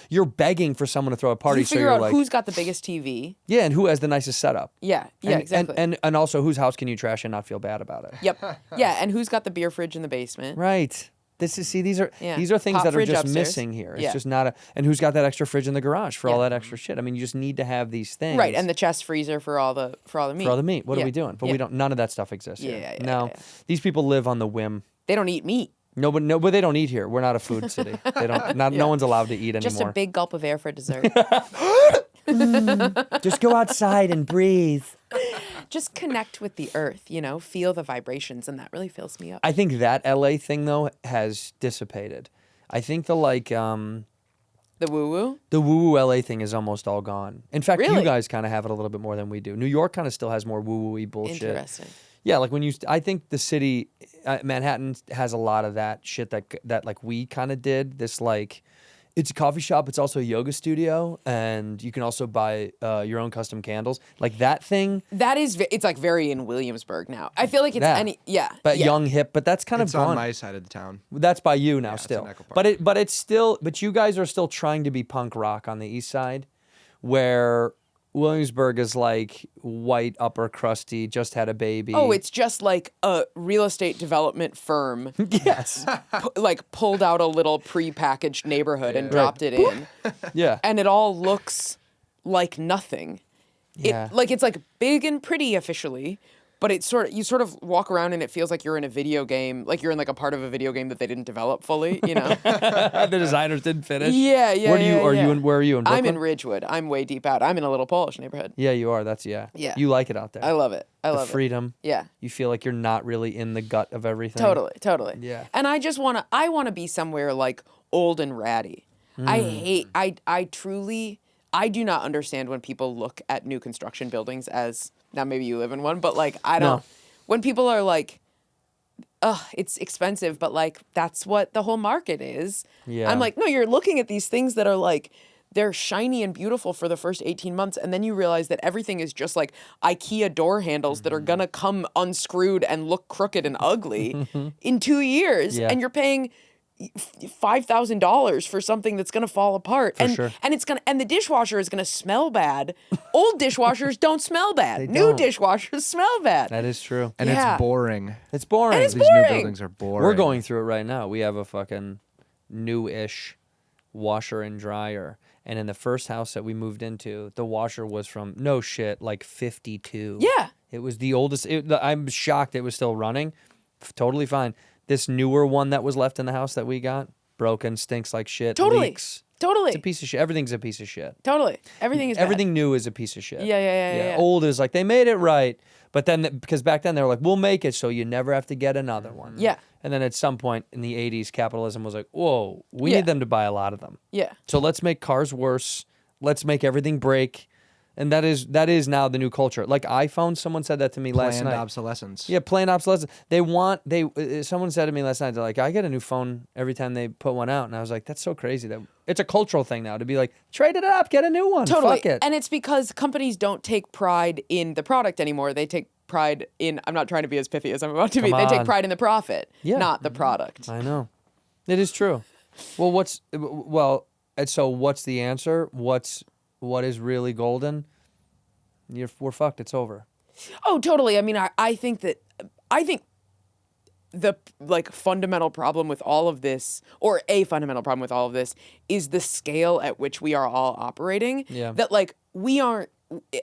You're begging for someone to throw a party. You figure so you're out like, who's got the biggest TV. yeah, and who has the nicest setup. Yeah. Exactly. And also whose house can you trash and not feel bad about it. Yep. Yeah, and who's got the beer fridge in the basement? Right. These are Yeah. things Hot that are fridge just upstairs. missing here. It's Yeah. just not and who's got that extra fridge in the garage for all that extra shit? I mean, you just need to have these things. Right, and the chest freezer for all the meat. for all the meat. What are we doing? But we don't. None of that stuff exists here. Yeah. No, these people live on the whim. They don't eat meat. No, but they don't eat here. We're not a food city. They don't. No one's allowed to eat anymore. Just a big gulp of air for dessert. Just go outside and breathe. Just connect with the earth, feel the vibrations, and that really fills me up. I think that LA thing though has dissipated. I think the The woo-woo? the woo-woo LA thing is almost all gone. In fact, you Really? guys kind of have it a little bit more than we do. New York kind of still has more woo-woo-y bullshit. Interesting. Yeah, like I think the city, Manhattan has a lot of that shit that like we kind of did. This like, it's a coffee shop. It's also a yoga studio, and you can also buy your own custom candles. Like that thing. That is, it's like very in Williamsburg now. I feel like it's But young hip. But that's kind It's of gone. on my side of the town. That's by you now it's still. in Echo Park. But you guys are still trying to be punk rock on the east side, where Williamsburg is like white, upper crusty, just had a baby. Oh, it's just like a real estate development firm, yes. pulled out a little pre-packaged neighborhood and dropped it in. Yeah. And it all looks like nothing. Yeah. It's like big and pretty officially, but you sort of walk around and it feels like you're in a video game, like you're in like a part of a video game that they didn't develop fully, The designers didn't finish. Yeah. Where are you in Brooklyn? I'm in Ridgewood. I'm way deep out. I'm in a little Polish neighborhood. Yeah, you are. Yeah. You like it out there. I love it. I the love freedom. Yeah. You feel like you're not really in the gut of everything. Totally. Yeah. And I just want to be somewhere like old and ratty. I do not understand when people look at new construction buildings as, now maybe you live in one, but like, I don't, when people are like, it's expensive, but like, that's what the whole market is. Yeah. I'm like, no, you're looking at these things that are like, they're shiny and beautiful for the first 18 months. And then you realize that everything is just like IKEA door handles that are going to come unscrewed and look crooked and ugly in 2 years. Yeah. And you're paying $5,000 for something that's going to fall apart. And sure. and the dishwasher is going to smell bad. Old dishwashers don't smell bad. They New don't. dishwashers smell bad. That is true. And Yeah. it's boring. It's boring. And it's These boring. new buildings are boring. We're going through it right now. We have a fucking new-ish washer and dryer. And in the first house that we moved into, the washer was from, no shit, like 52. Yeah. It was the oldest. I'm shocked it was still running. Totally fine. This newer one that was left in the house that we got, broken, stinks like shit, Totally. leaks. Totally. It's a piece of shit. Everything's a piece of shit. Totally. Everything is bad. Everything new is a piece of shit. Yeah. Old is like, they made it right. But then, because back then they were like, we'll make it so you never have to get another one. Yeah. And then at some point in the 80s, capitalism was like, whoa, we Yeah. need them to buy a lot of them. Yeah. So let's make cars worse. Let's make everything break. And that is now the new culture. Like iPhone, someone said that to me last Planned night. obsolescence. Yeah, planned obsolescence. Someone said to me last night, they're like, I get a new phone every time they put one out. And I was like, that's so crazy. That it's a cultural thing now to be like, trade it up, get a new one. Totally. Fuck it. And it's because companies don't take pride in the product anymore. They take pride in, I'm not trying to be as pithy as I'm about to be. Come They take on. pride in the profit, Yeah. not the product. I know. It is true. Well, and so what's the answer? What is really golden? We're fucked. It's over. Oh, totally. I mean, I think the like fundamental problem with all of this, or a fundamental problem with all of this, is the scale at which we are all operating. Yeah. That like we aren't,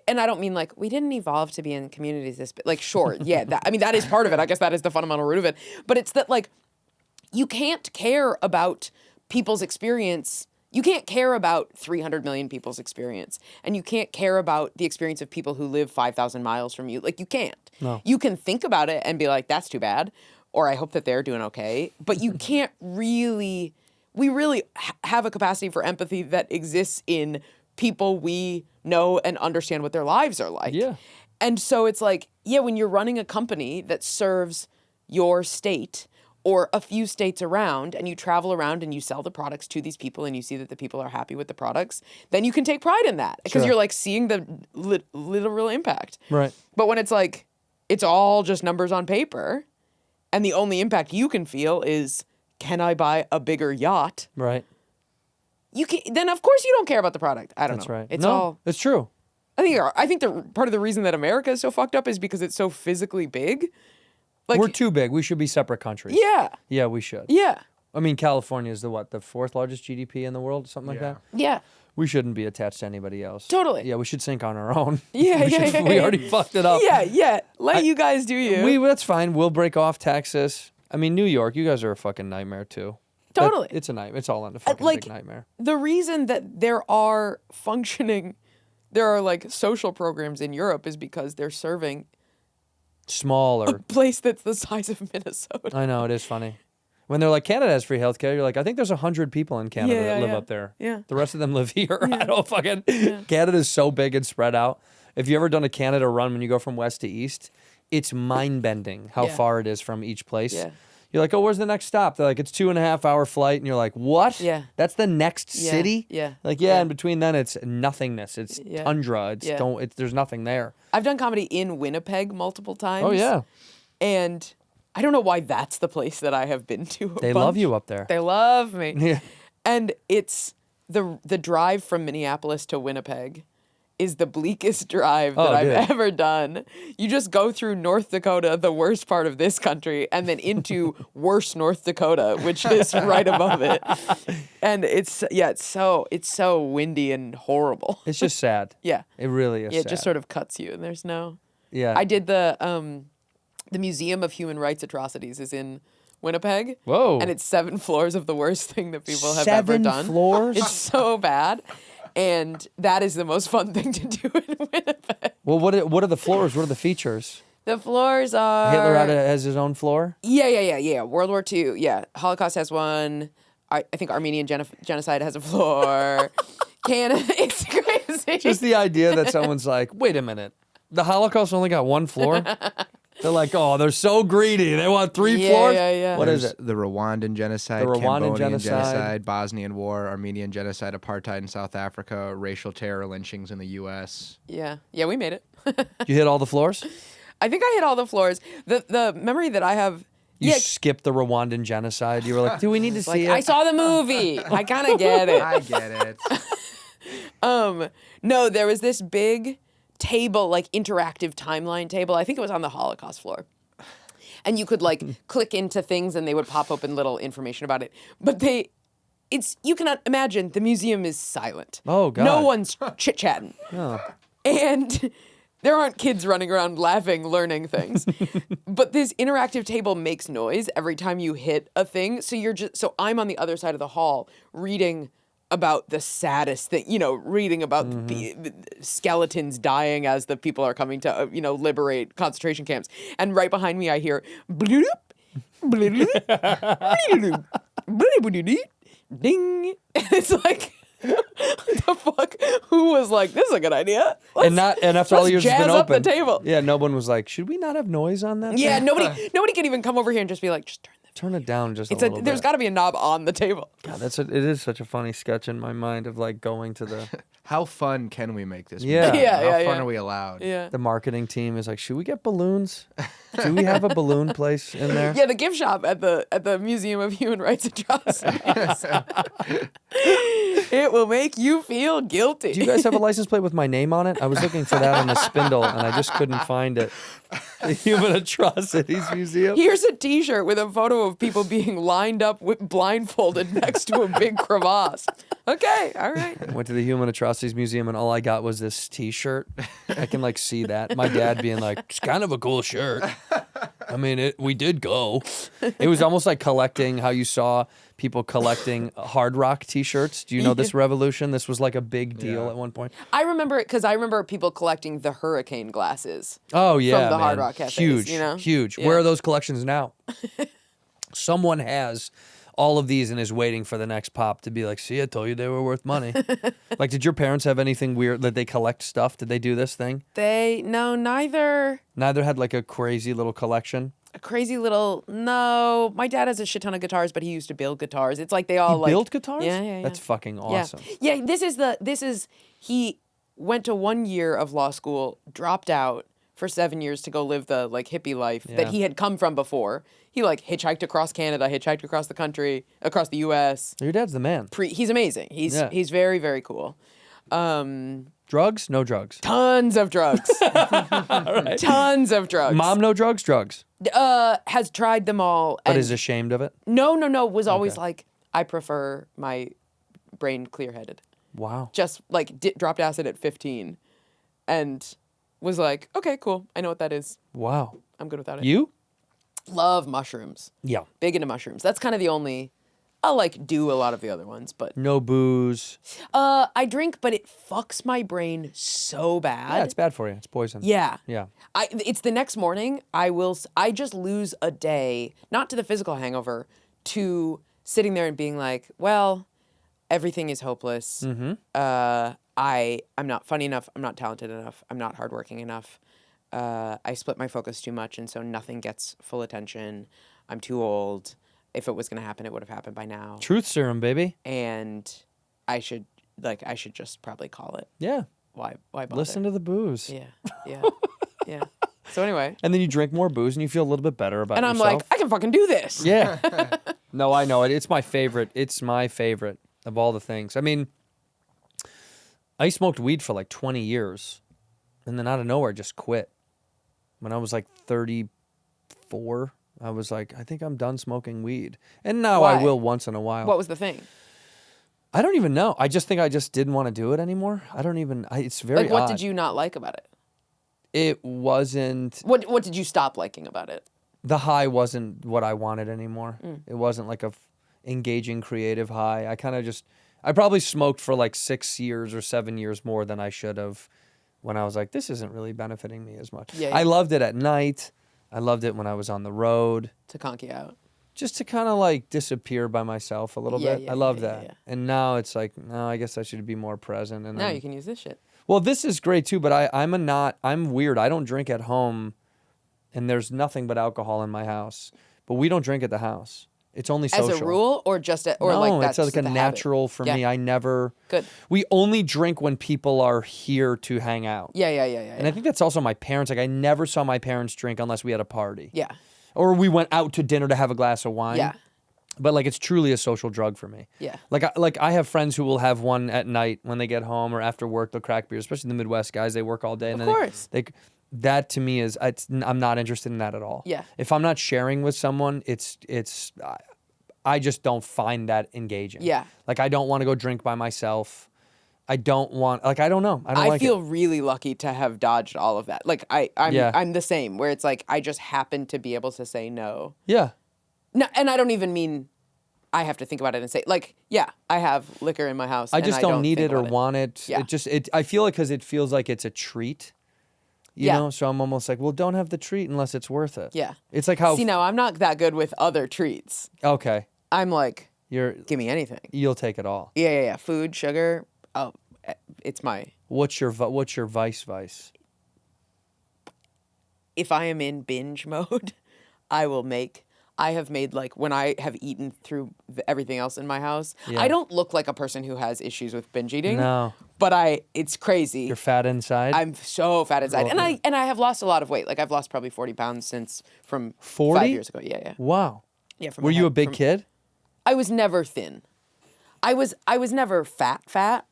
and I don't mean like we didn't evolve to be in communities this big. Like, sure, yeah. That is part of it. I guess that is the fundamental root of it. But it's that like you can't care about people's experience. You can't care about 300 million people's experience, and you can't care about the experience of people who live 5,000 miles from you. Like, you can't. No. You can think about it and be like, that's too bad, or I hope that they're doing okay. But you can't really, we really have a capacity for empathy that exists in people we know and understand what their lives are like. Yeah. And so it's like, yeah, when you're running a company that serves your state or a few states around, and you travel around and you sell the products to these people and you see that the people are happy with the products, then you can take pride in that because Sure. you're like seeing the literal impact. Right. But when it's like, it's all just numbers on paper, and the only impact you can feel is, can I buy a bigger yacht? Right. Then of course you don't care about the product. I don't That's know. right. It's no, all. it's true. I think the part of the reason that America is so fucked up is because it's so physically big. Like, We're too big. We should be separate countries. Yeah. Yeah, we should. Yeah. I mean, California is the fourth largest GDP in the world, something like that. Yeah. We shouldn't be attached to anybody else. Totally. Yeah, we should sink on our own. Yeah, we yeah, should- yeah, We yeah. already fucked it up. Yeah. Let you guys do you. That's fine. We'll break off Texas. I mean, New York, you guys are a fucking nightmare too. Totally. It's a nightmare. It's all in a fucking like, big nightmare. The reason that there are like social programs in Europe is because they're serving Smaller. place that's the size of Minnesota. I know, it is funny. When they're like, Canada has free healthcare, you're like, I think there's 100 people in Canada that live up there. Yeah. The rest of them live here. I don't fucking. Canada's so big and spread out. If you ever done a Canada run when you go from west to east, it's mind bending how Yeah. far it is from each place. Yeah. You're like, oh, where's the next stop? They're like, it's 2.5 hour flight. And you're like, what? Yeah. That's the next Yeah. city? Yeah. Like, Yeah. in between then it's nothingness. It's Yeah. tundra. It's Yeah. there's nothing there. I've done comedy in Winnipeg multiple times. Oh, yeah. And I don't know why that's the place that I have been to. They love you up there. They love me. Yeah. And it's the drive from Minneapolis to Winnipeg is the bleakest drive that I've dude. ever done. You just go through North Dakota, the worst part of this country, and then into worse North Dakota, which is right above it. And it's so windy and horrible. It's just sad. Yeah. It really is Yeah, it sad. just sort of cuts you, and there's no. Yeah. I did the Museum of Human Rights Atrocities is in Winnipeg. Whoa. And it's 7 floors of the worst thing that people have ever 7 done. floors? It's so bad. And that is the most fun thing to do in Winnipeg. Well, what are the floors? What are the features? The floors are Hitler has his own floor? Yeah. World War II. Yeah. Holocaust has one. I think Armenian genocide has a floor. Canada, it's crazy. Just the idea that someone's like, wait a minute, the Holocaust only got 1 floor? They're like, oh, they're so greedy. They want 3 Yeah, floors. yeah, yeah. What is There's it? The Rwandan genocide, The Rwandan Cambodian genocide. Bosnian War, Armenian genocide, apartheid in South Africa, racial terror lynchings in the U.S. Yeah, we made it. You hit all the floors? I think I hit all the floors. The memory that I have. You skipped the Rwandan genocide. You were like, do we need to see it? I saw the movie. I kind of get it. I get it. No, there was this big table, like interactive timeline table. I think it was on the Holocaust floor. And you could like click into things and they would pop open little information about it. But you cannot imagine, the museum is silent. Oh, God. No one's chit-chatting. And there aren't kids running around laughing, learning things. But this interactive table makes noise every time you hit a thing. So I'm on the other side of the hall reading about the saddest thing, reading about the skeletons dying as the people are coming to, liberate concentration camps. And right behind me, I hear bloop, bloop, bloop, bloop, bloop, ding. And it's like, what the fuck? Who was like, this is a good idea? And after all the years it's jazz been up open. the table. Yeah, no one was like, should we not have noise on that? Yeah, thing? nobody can even come over here and just be like, just Turn it down just a little bit. There's got to be a knob on the table. God, it is such a funny sketch in my mind of like going to the How fun can we make this? Yeah. movie? Yeah, How yeah, fun yeah. are we allowed? Yeah. the marketing team is like, should we get balloons? Do we have a balloon place in there? Yeah, the gift shop at the Museum of Human Rights Atrocities. It will make you feel guilty. Do you guys have a license plate with my name on it? I was looking for that on the spindle and I just couldn't find it. The Human Atrocities Museum. Here's a T-shirt with a photo of people being lined up with blindfolded next to a big crevasse. Okay, all right. Went to the Human Atrocities Museum and all I got was this T-shirt. I can like see that. My dad being like, "It's kind of a cool shirt." I mean, we did go. It was almost like collecting how you saw people collecting hard rock T-shirts. Do you know this revolution? This was like a big deal at one point. I remember it because I remember people collecting the hurricane glasses. Oh yeah, From the Hard man. Rock Cafes, Huge, Huge. Where are those collections now? Someone has all of these and is waiting for the next pop to be like, see, I told you they were worth money. Like, did your parents have anything weird that they collect stuff? Did they do this thing? Neither. Neither had like a crazy little collection. A crazy little, no. My dad has a shit ton of guitars, but he used to build guitars. It's like they all like. Build guitars? Yeah. That's fucking awesome. Yeah, he went to 1 year of law school, dropped out for 7 years to go live the like hippie life that he had come from before. He like hitchhiked across Canada, hitchhiked across the country, across the U.S. Your dad's the man. He's amazing. He's very, very cool. Drugs? No drugs. Tons of drugs. Tons of drugs. Mom, no drugs? Drugs. Has tried them all. But and is ashamed of it? No. Was always like, I prefer my brain clear-headed. Wow. Just like dropped acid at 15 and was like, okay, cool. I know what that is. Wow. I'm good without it. You? Love mushrooms. Yeah. Big into mushrooms. That's kind of the only. I'll like do a lot of the other ones, but No booze. I drink, but it fucks my brain so bad. Yeah, it's bad for you. It's poison. Yeah. Yeah. It's the next morning. I just lose a day, not to the physical hangover, to sitting there and being like, well, everything is hopeless. Mm-hmm. I'm not funny enough. I'm not talented enough. I'm not hardworking enough. I split my focus too much, and so nothing gets full attention. I'm too old. If it was going to happen, it would have happened by now. Truth serum, baby. And I should just probably call it. Yeah. Why bother? Listen to the booze. Yeah. So anyway. And then you drink more booze and you feel a little bit better about And I'm yourself. like, I can fucking do this. Yeah. No, I know it. It's my favorite. It's my favorite of all the things. I mean, I smoked weed for like 20 years and then out of nowhere just quit. When I was like 34, I was like, I think I'm done smoking weed. And now I Why? will once in a while. What was the thing? I don't even know. I just think I just didn't want to do it anymore. I don't even, it's very Like, what odd. did you not like about it? It wasn't, What did you stop liking about it? the high wasn't what I wanted anymore. It wasn't like a engaging creative high. I probably smoked for like 6 years or 7 years more than I should have when I was like, this isn't really benefiting me as much. Yeah, I yeah. loved it at night. I loved it when I was on the road. To conk you out. Just to kind of like disappear by myself a little Yeah, bit. yeah, I love yeah, that. yeah. And now it's like, no, I guess I should be more present. And Now then- you can use this shit. Well, this is great too, but I'm weird. I don't drink at home and there's nothing but alcohol in my house, but we don't drink at the house. It's only social. As a rule, or just or no, like that's it's like just a the natural habit? for Yeah. me. I never. Good. We only drink when people are here to hang out. Yeah. And I think that's also my parents. Like I never saw my parents drink unless we had a party. Yeah. Or we went out to dinner to have a glass of wine. Yeah. But like it's truly a social drug for me. Yeah. Like I have friends who will have one at night when they get home or after work. They'll crack beer, especially the Midwest guys. They work all day. And Of then course. They that to me is I'm not interested in that at all. Yeah. If I'm not sharing with someone, I just don't find that engaging. Yeah. Like I don't want to go drink by myself. I don't want I don't know. I don't I like feel it. really lucky to have dodged all of that. Like I'm the same where it's like I just happen to be able to say no. Yeah. No, and I don't even mean I have to think about it and say like, yeah, I have liquor in my house. I and just don't need think it or about want it. Yeah. I feel like because it feels like it's a treat. You Yeah. know, so I'm almost like, well, don't have the treat unless it's worth it. Yeah. It's like how See, now I'm not that good with other treats. okay, I'm like, you're give me anything. you'll take it all. Yeah. Food, sugar. Oh, it's my. What's your vice? If I am in binge mode, I have made like when I have eaten through everything else in my house. Yeah. I don't look like a person who has issues with binge eating. No. But it's crazy. You're fat inside. I'm so fat inside, Well, and I have lost a lot of weight. Like I've lost probably 40 pounds from 40? 5 years ago. Yeah. Wow. Yeah. From Were you a big from- kid? I was never thin. I was never fat,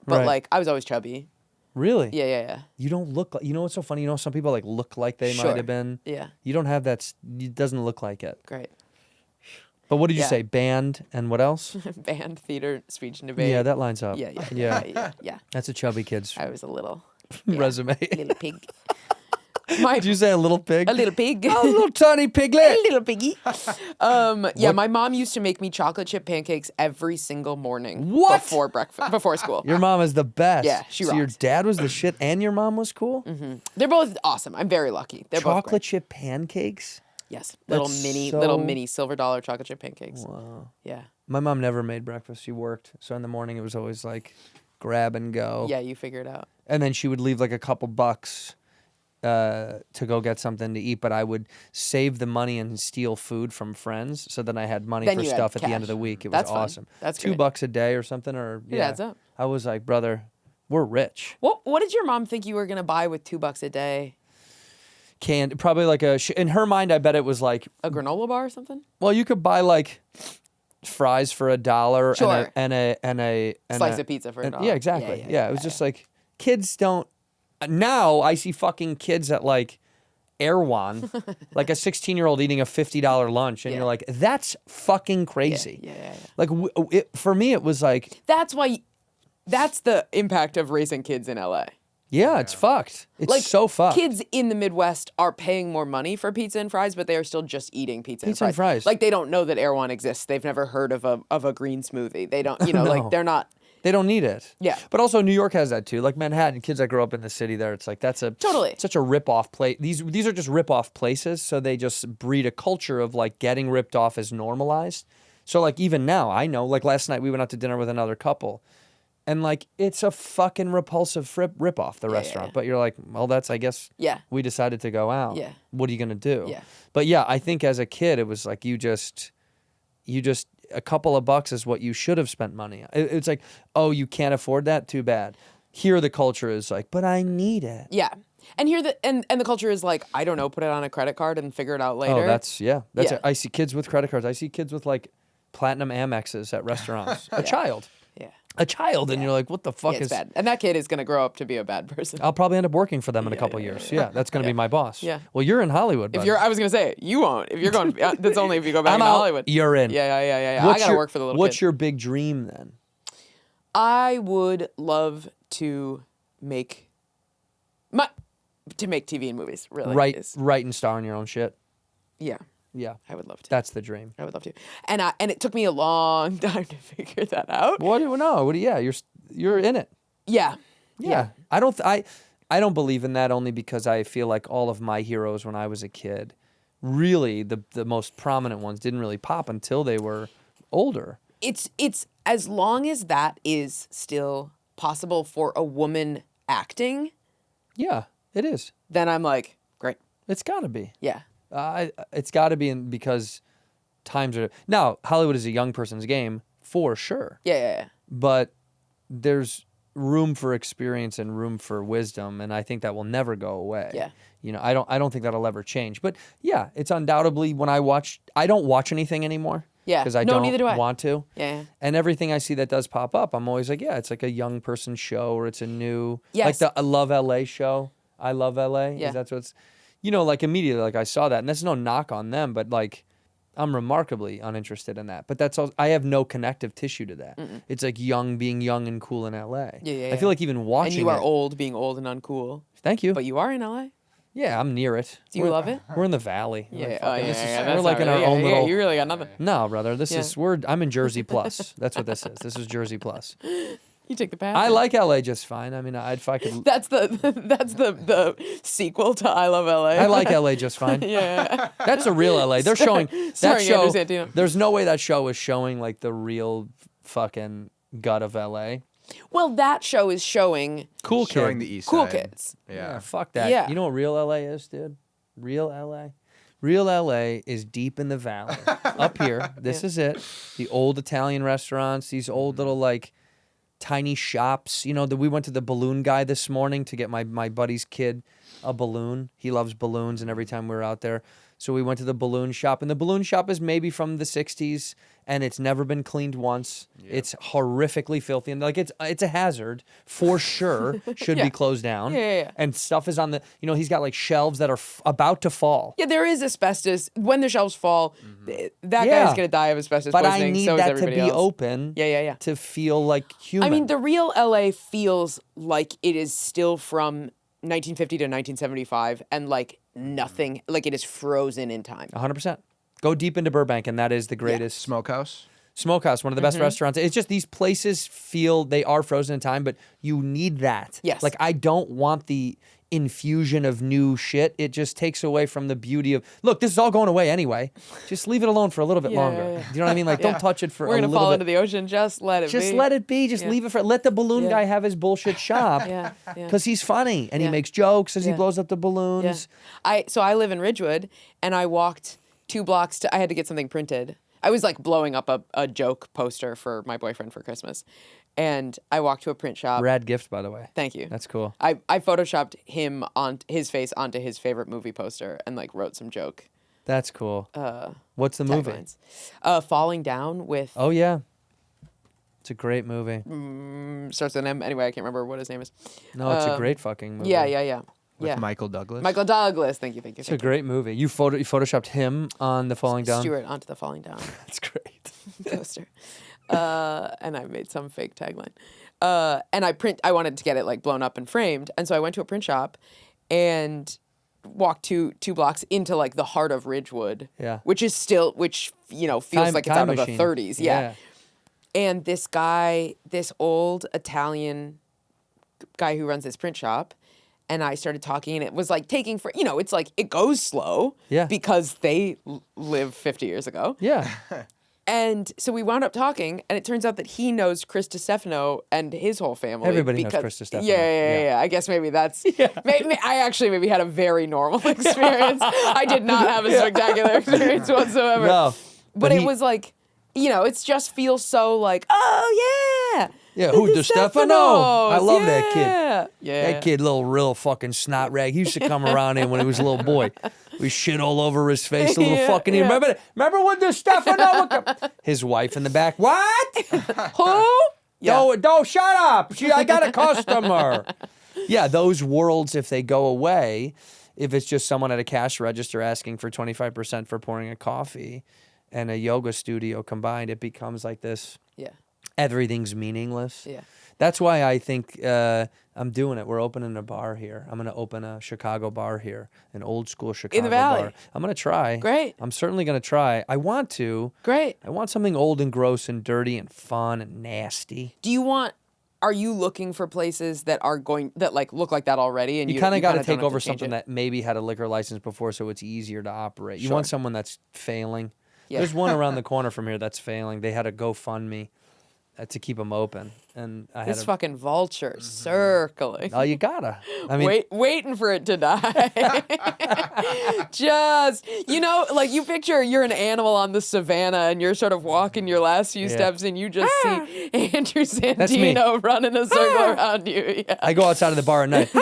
but Right. like I was always chubby. Really? Yeah. You don't look like. You know what's so funny? You know, some people like look like they Sure. might have been. Yeah. You don't have that. It doesn't look like it. Great. But what did you Yeah. say? Band and what else? Band, theater, speech and debate. Yeah, that lines up. Yeah. That's a chubby kid's I was a little resume. little pig. Did you say a little pig? A little pig. A little tiny piglet. A little piggy. My mom used to make me chocolate chip pancakes every single morning. What? Before breakfast, before school. Your mom is the best. Yeah, she So your rocks. dad was the shit and your mom was cool? Mm-hmm. They're both awesome. I'm very lucky. They're both Chocolate great. chip pancakes? Yes, That's little so- mini silver dollar chocolate chip pancakes. Wow. Yeah. My mom never made breakfast. She worked. So in the morning it was always like grab and go. Yeah, you figure it out. And then she would leave like a couple bucks to go get something to eat, but I would save the money and steal food from friends so then I had money Then for you had stuff at the end of cash. the week. It That's was fun. awesome. That's $2 great. a day or something or yeah. adds up. I was like, brother, we're rich. What did your mom think you were gonna buy with $2 a day? Probably like in her mind I bet it was like, A granola bar or something? well, you could buy like fries for $1 Sure. and a Slice of pizza for $1. Yeah, exactly. Yeah, It was just like kids don't. Now I see fucking kids at like Erewhon, like a 16-year-old eating a $50 lunch, and Yeah. you're like, that's fucking crazy. Yeah. Like for me, it was like, That's the impact of raising kids in LA. yeah, it's fucked. It's Like so fucked. Kids in the Midwest are paying more money for pizza and fries, but they are still just eating pizza Pizza and fries. Like they don't know that Erewhon exists. They've never heard of a green smoothie. They don't, like No. they're not. They don't need it. Yeah. But also New York has that too. Like Manhattan, kids that grow up in the city there, it's like that's Totally. such a rip-off place. These are just rip-off places, so they just breed a culture of like getting ripped off as normalized. So like even now, I know, like last night we went out to dinner with another couple, and like it's a fucking repulsive rip-off, the restaurant. yeah. But you're like, well, that's, I guess, Yeah. we decided to go out. Yeah. What are you gonna do? Yeah. But yeah, I think as a kid, it was like you just a couple of bucks is what you should have spent money on. It's like, oh, you can't afford that? Too bad. Here the culture is like, but I need it. Yeah. And here and the culture is like, I don't know, put it on a credit card and figure it out later. Oh, that's Yeah. I see kids with credit cards. I see kids with like platinum Amexes at restaurants. A child. Yeah. A child, and you're like, what the fuck Yeah, it's is bad. And that kid is going to grow up to be a bad person. I'll probably end up working for them in a couple years. Yeah, that's going to be my boss. Yeah. Well, you're in Hollywood, If bud. I was going to say, you won't. If you're going, that's only if you go back I'm to out. Hollywood. You're in. Yeah. I What's got to your- work for the little What's kid. your big dream then? I would love to make TV and movies. Really, Write and star in your own shit. Yeah, Yeah, I would love to. that's the dream. I would love to. And it took me a long time to figure that out. What do you know? Yeah, you're in it. Yeah. Yeah. I don't believe in that only because I feel like all of my heroes when I was a kid, really the most prominent ones didn't really pop until they were older. It's as long as that is still possible for a woman acting, Yeah, it is. then I'm like, great. It's got to be. Yeah. It's got to be because times are now. Hollywood is a young person's game for sure. Yeah. But there's room for experience and room for wisdom, and I think that will never go away. Yeah. You know, I don't think that'll ever change. But yeah, it's undoubtedly when I don't watch anything anymore. Yeah. Because I No, don't neither do I. want to. Yeah. And everything I see that does pop up, I'm always like, yeah, it's like a young person show or it's a new, Yes. like the I Love LA show. I Love LA. Yeah. That's what's, you know, like immediately, like I saw that, and that's no knock on them, but like I'm remarkably uninterested in that. But that's all, I have no connective tissue to that. It's like being young and cool in LA. Yeah. I feel like even watching And you are it- old, being old and uncool. Thank you. But you are in LA? Yeah, I'm near it. Do you love it? We're in the valley. Yeah. We're like in our own little. You really got nothing. No, brother. This is I'm in Jersey Plus. That's what this is. This is Jersey Plus. You take the pass. I like LA just fine. I mean, if I could. That's the sequel to I Love LA. I like LA just fine. Yeah. That's a real LA. They're showing that Starring show. Andrew Santino. There's no way that show is showing like the real fucking gut of LA. Well, that show is showing Cool Showing kid. the east cool side. kids. Yeah, fuck that. Yeah. You know what real LA is, dude? Real LA. Real LA is deep in the valley. Up here. This is it. The old Italian restaurants, these old little like tiny shops. You know, we went to the balloon guy this morning to get my buddy's kid a balloon. He loves balloons, and every time we were out there. So we went to the balloon shop, and the balloon shop is maybe from the 60s, and it's never been cleaned once. It's horrifically filthy, and like it's a hazard for sure. Should be closed down. Yeah. And stuff is on the, you know, he's got like shelves that are about to fall. Yeah, there is asbestos. When the shelves fall, that Yeah. guy's going to die of asbestos But poisoning. I need so is that to everybody be else. open. Yeah. To feel like human. I mean, the real LA feels like it is still from 1950 to 1975, and like nothing, like it is frozen in time. 100%. Go deep into Burbank, and that is the greatest. Smokehouse. Smokehouse, one of the best restaurants. It's just these places feel they are frozen in time, but you need that. Yes. Like I don't want the infusion of new shit. It just takes away from the beauty of, look, this is all going away anyway. Just leave it alone for a little bit longer. Yeah. Do you know what I mean? Like don't touch it for We're a gonna little fall bit. into the ocean. Just let it be. Just let it be. Just leave it for. Let the balloon Yeah. guy have his bullshit shop. Yeah. Because he's funny and he Yeah. makes jokes as he Yeah. blows up the balloons. So I live in Ridgewood, and I walked 2 blocks I had to get something printed. I was like blowing up a joke poster for my boyfriend for Christmas, and I walked to a print shop. Rad gift, by the way. Thank you. That's cool. I photoshopped him on his face onto his favorite movie poster and like wrote some joke. That's cool. What's the movie? taglines. Falling Down with Oh yeah, it's a great movie. starts with an M. Anyway, I can't remember what his name is. No, it's a great fucking movie. Yeah. With Michael Douglas. Michael Douglas. Thank you. It's a great movie. You photoshopped him on the Falling Down. Stuart onto the Falling Down That's great. poster. And I made some fake tagline. And I wanted to get it like blown up and framed. And so I went to a print shop and walked two blocks into like the heart of Ridgewood. Yeah. Which you know, feels like it's out of the 30s. Yeah. And this guy, this old Italian guy who runs this print shop, and I started talking, and it was like taking for, you know, it's like it goes slow. Yeah. Because they live 50 years ago. Yeah. And so we wound up talking, and it turns out that he knows Chris DiStefano and his whole family. Everybody knows Chris DiStefano. Yeah. I guess maybe that's. I actually maybe had a very normal experience. I did not have a spectacular experience whatsoever. No. But it he- was like, you know, it just feels so like, oh yeah. Yeah, who, DiStefano? I love that kid. Yeah. That kid, little real fucking snot rag. He used to come around in when he was a little boy. We shit all over his face, a little Yeah, fucking. yeah. Remember when DiStefano? His wife in the back. What? Who? Yeah. Don't shut up. I got a customer. Yeah, those worlds, if they go away, if it's just someone at a cash register asking for 25% for pouring a coffee and a yoga studio combined, it becomes like this. Yeah. Everything's meaningless. Yeah. That's why I think I'm doing it. We're opening a bar here. I'm going to open a Chicago bar here, an old school Chicago Valley. bar. I'm going to try. Great. I'm certainly going to try. I want to. Great. I want something old and gross and dirty and fun and nasty. Are you looking for places that like look like that already? And You kind of got to don't take have over change something it? that maybe had a liquor license before, so it's easier to operate. You Sure. want someone that's failing. Yeah. There's one around the corner from here that's failing. They had a GoFundMe. to keep them open. And I had This fucking vulture circling. oh, you gotta. I mean, Waiting for it to die. Just, like you picture you're an animal on the savannah and you're sort of walking your last few steps and you just see Andrew Santino running a circle around you. Yeah. I go outside of the bar at night.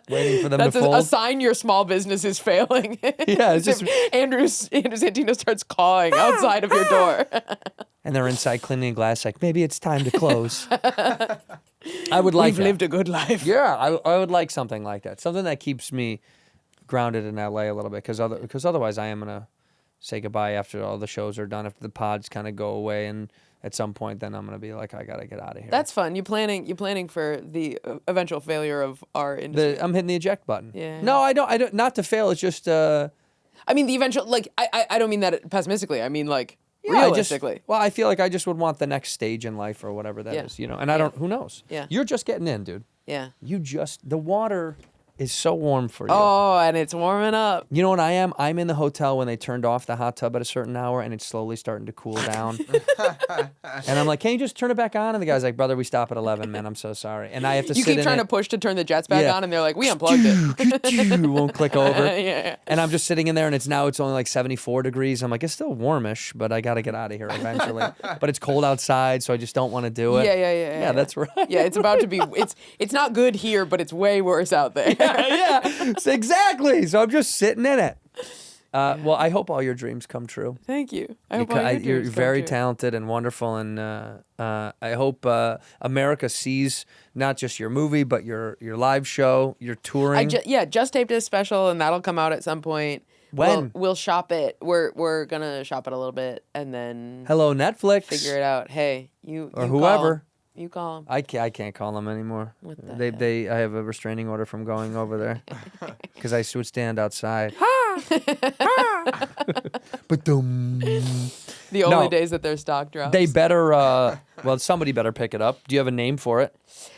Waiting for them That's to fold. a sign your small business is failing. Yeah, it's just Andrew Santino starts cawing outside of your door. and they're inside cleaning glass. Like maybe it's time to close. I would like. We've that. lived a good life. Yeah, I would like something like that. Something that keeps me grounded in LA a little bit, because otherwise I am gonna say goodbye after all the shows are done. After the pods kind of go away, and at some point then I'm gonna be like, I gotta get out of here. That's fun. You planning for the eventual failure of our industry. I'm hitting the eject button. Yeah. No, I don't. Not to fail. It's just. I mean, the eventual, I don't mean that pessimistically. I mean, Yeah, realistically. I feel like I just would want the next stage in life or whatever that is, And I don't. Who knows? Yeah. You're just getting in, dude. Yeah. The water is so warm for you. Oh, and it's warming up. You know what I am? I'm in the hotel when they turned off the hot tub at a certain hour, and it's slowly starting to cool down. And I'm like, can you just turn it back on? And the guy's like, brother, we stop at 11, man. I'm so sorry. And I have to You sit keep in trying it. to push to turn the jets back Yeah. on, and they're like, we unplugged it. It won't click over. Yeah. And I'm just sitting in there, and it's only like 74 degrees. I'm like, it's still warmish, but I got to get out of here eventually. But it's cold outside, so I just don't want to do it. Yeah, that's right. Yeah, it's about to be. It's not good here, but it's way worse out there. Yeah, exactly. So I'm just sitting in it. Well, I hope all your dreams come true. Thank you. I hope all your You're dreams come very true. talented and wonderful, and I hope America sees not just your movie, but your live show, your touring. Just taped a special, and that'll come out at some point. When? We'll shop it. We're gonna shop it a little bit, and then Hello, Netflix. figure it out. Hey, you Or you whoever. Call. You call them. I can't call them anymore. What the I have a restraining order from going over there because I would stand outside. But The only days that their stock drops. they better. Somebody better pick it up. Do you have a name for it?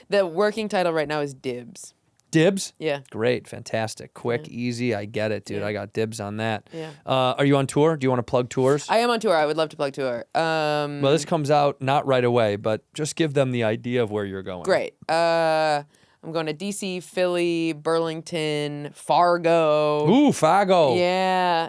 The working title right now is Dibs. Dibs? Yeah. Great, fantastic, quick, easy. I get it, dude. Yeah. I got dibs on that. Yeah. Are you on tour? Do you want to plug tours? I am on tour. I would love to plug tour. Well, this comes out not right away, but just give them the idea of where you're going. Great. I'm going to DC, Philly, Burlington, Fargo. Ooh, Fargo. Yeah.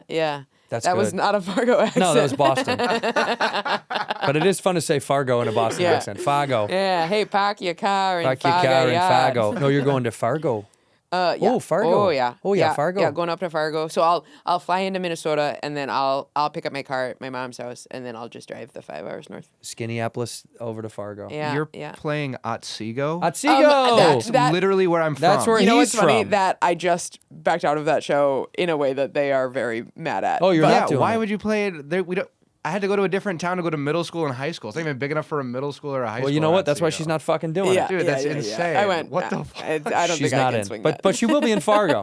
That's that was good. not a Fargo accent. No, that was Boston. But it is fun to say Fargo in a Boston Yeah. accent. Fargo. Yeah. Hey, park your car in Park your Fargo. car in yard. Fargo. No, you're going to Fargo. Yeah. Oh, Fargo. Oh yeah. Oh, yeah, Fargo. Yeah, going up to Fargo. So I'll fly into Minnesota and then I'll pick up my car at my mom's house and then I'll just drive the 5 hours north. Skinneapolis over to Fargo. Yeah. You're yeah. playing Otsego? Otsego. That's that- literally where I'm from. That's where You know he's what's funny? from. That I just backed out of that show in a way that they are very mad at. Oh, you're But- not Yeah, doing why it. would you play it? There, we don't. I had to go to a different town to go to middle school and high school. It's not even big enough for a middle school or a high school. Well, you know in what? That's why Otsego. she's not fucking doing Yeah, it. Dude, that's yeah. insane. I went. What the nah, fuck? I don't She's think I not can in. swing But that. she will be in Fargo.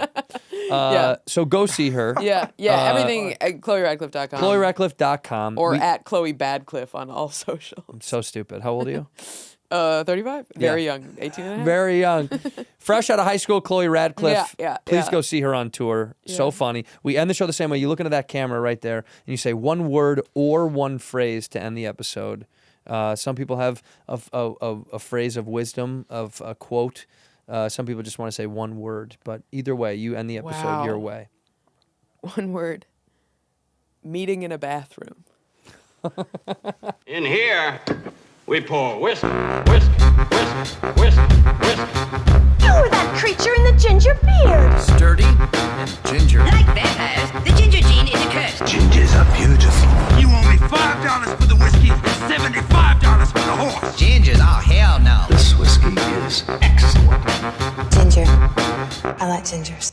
So go see her. Yeah. Everything at ChloeRadcliffe.com. ChloeRadcliffe.com. Or at Chloe Badcliffe on all socials. So stupid. How old are you? 35. Very young. 18 and a half. Very young. Fresh out of high school, Chloe Radcliffe. Yeah. Please go see her on tour. So funny. We end the show the same way. You look into that camera right there, and you say one word or one phrase to end the episode. Some people have a phrase of wisdom, of a quote. Some people just want to say one word. But either way, you end the episode Wow. your way. One word. Meeting in a bathroom. In here, we pour whisk, whisk, whisk, whisk, whisk. You were that creature in the ginger beard. Sturdy and ginger. Like vampires, the ginger gene is a curse. Gingers are beautiful. You owe me $5 for the whiskey and $75 for the horse. Gingers? Oh, hell no. This whiskey is excellent. Ginger. I like gingers.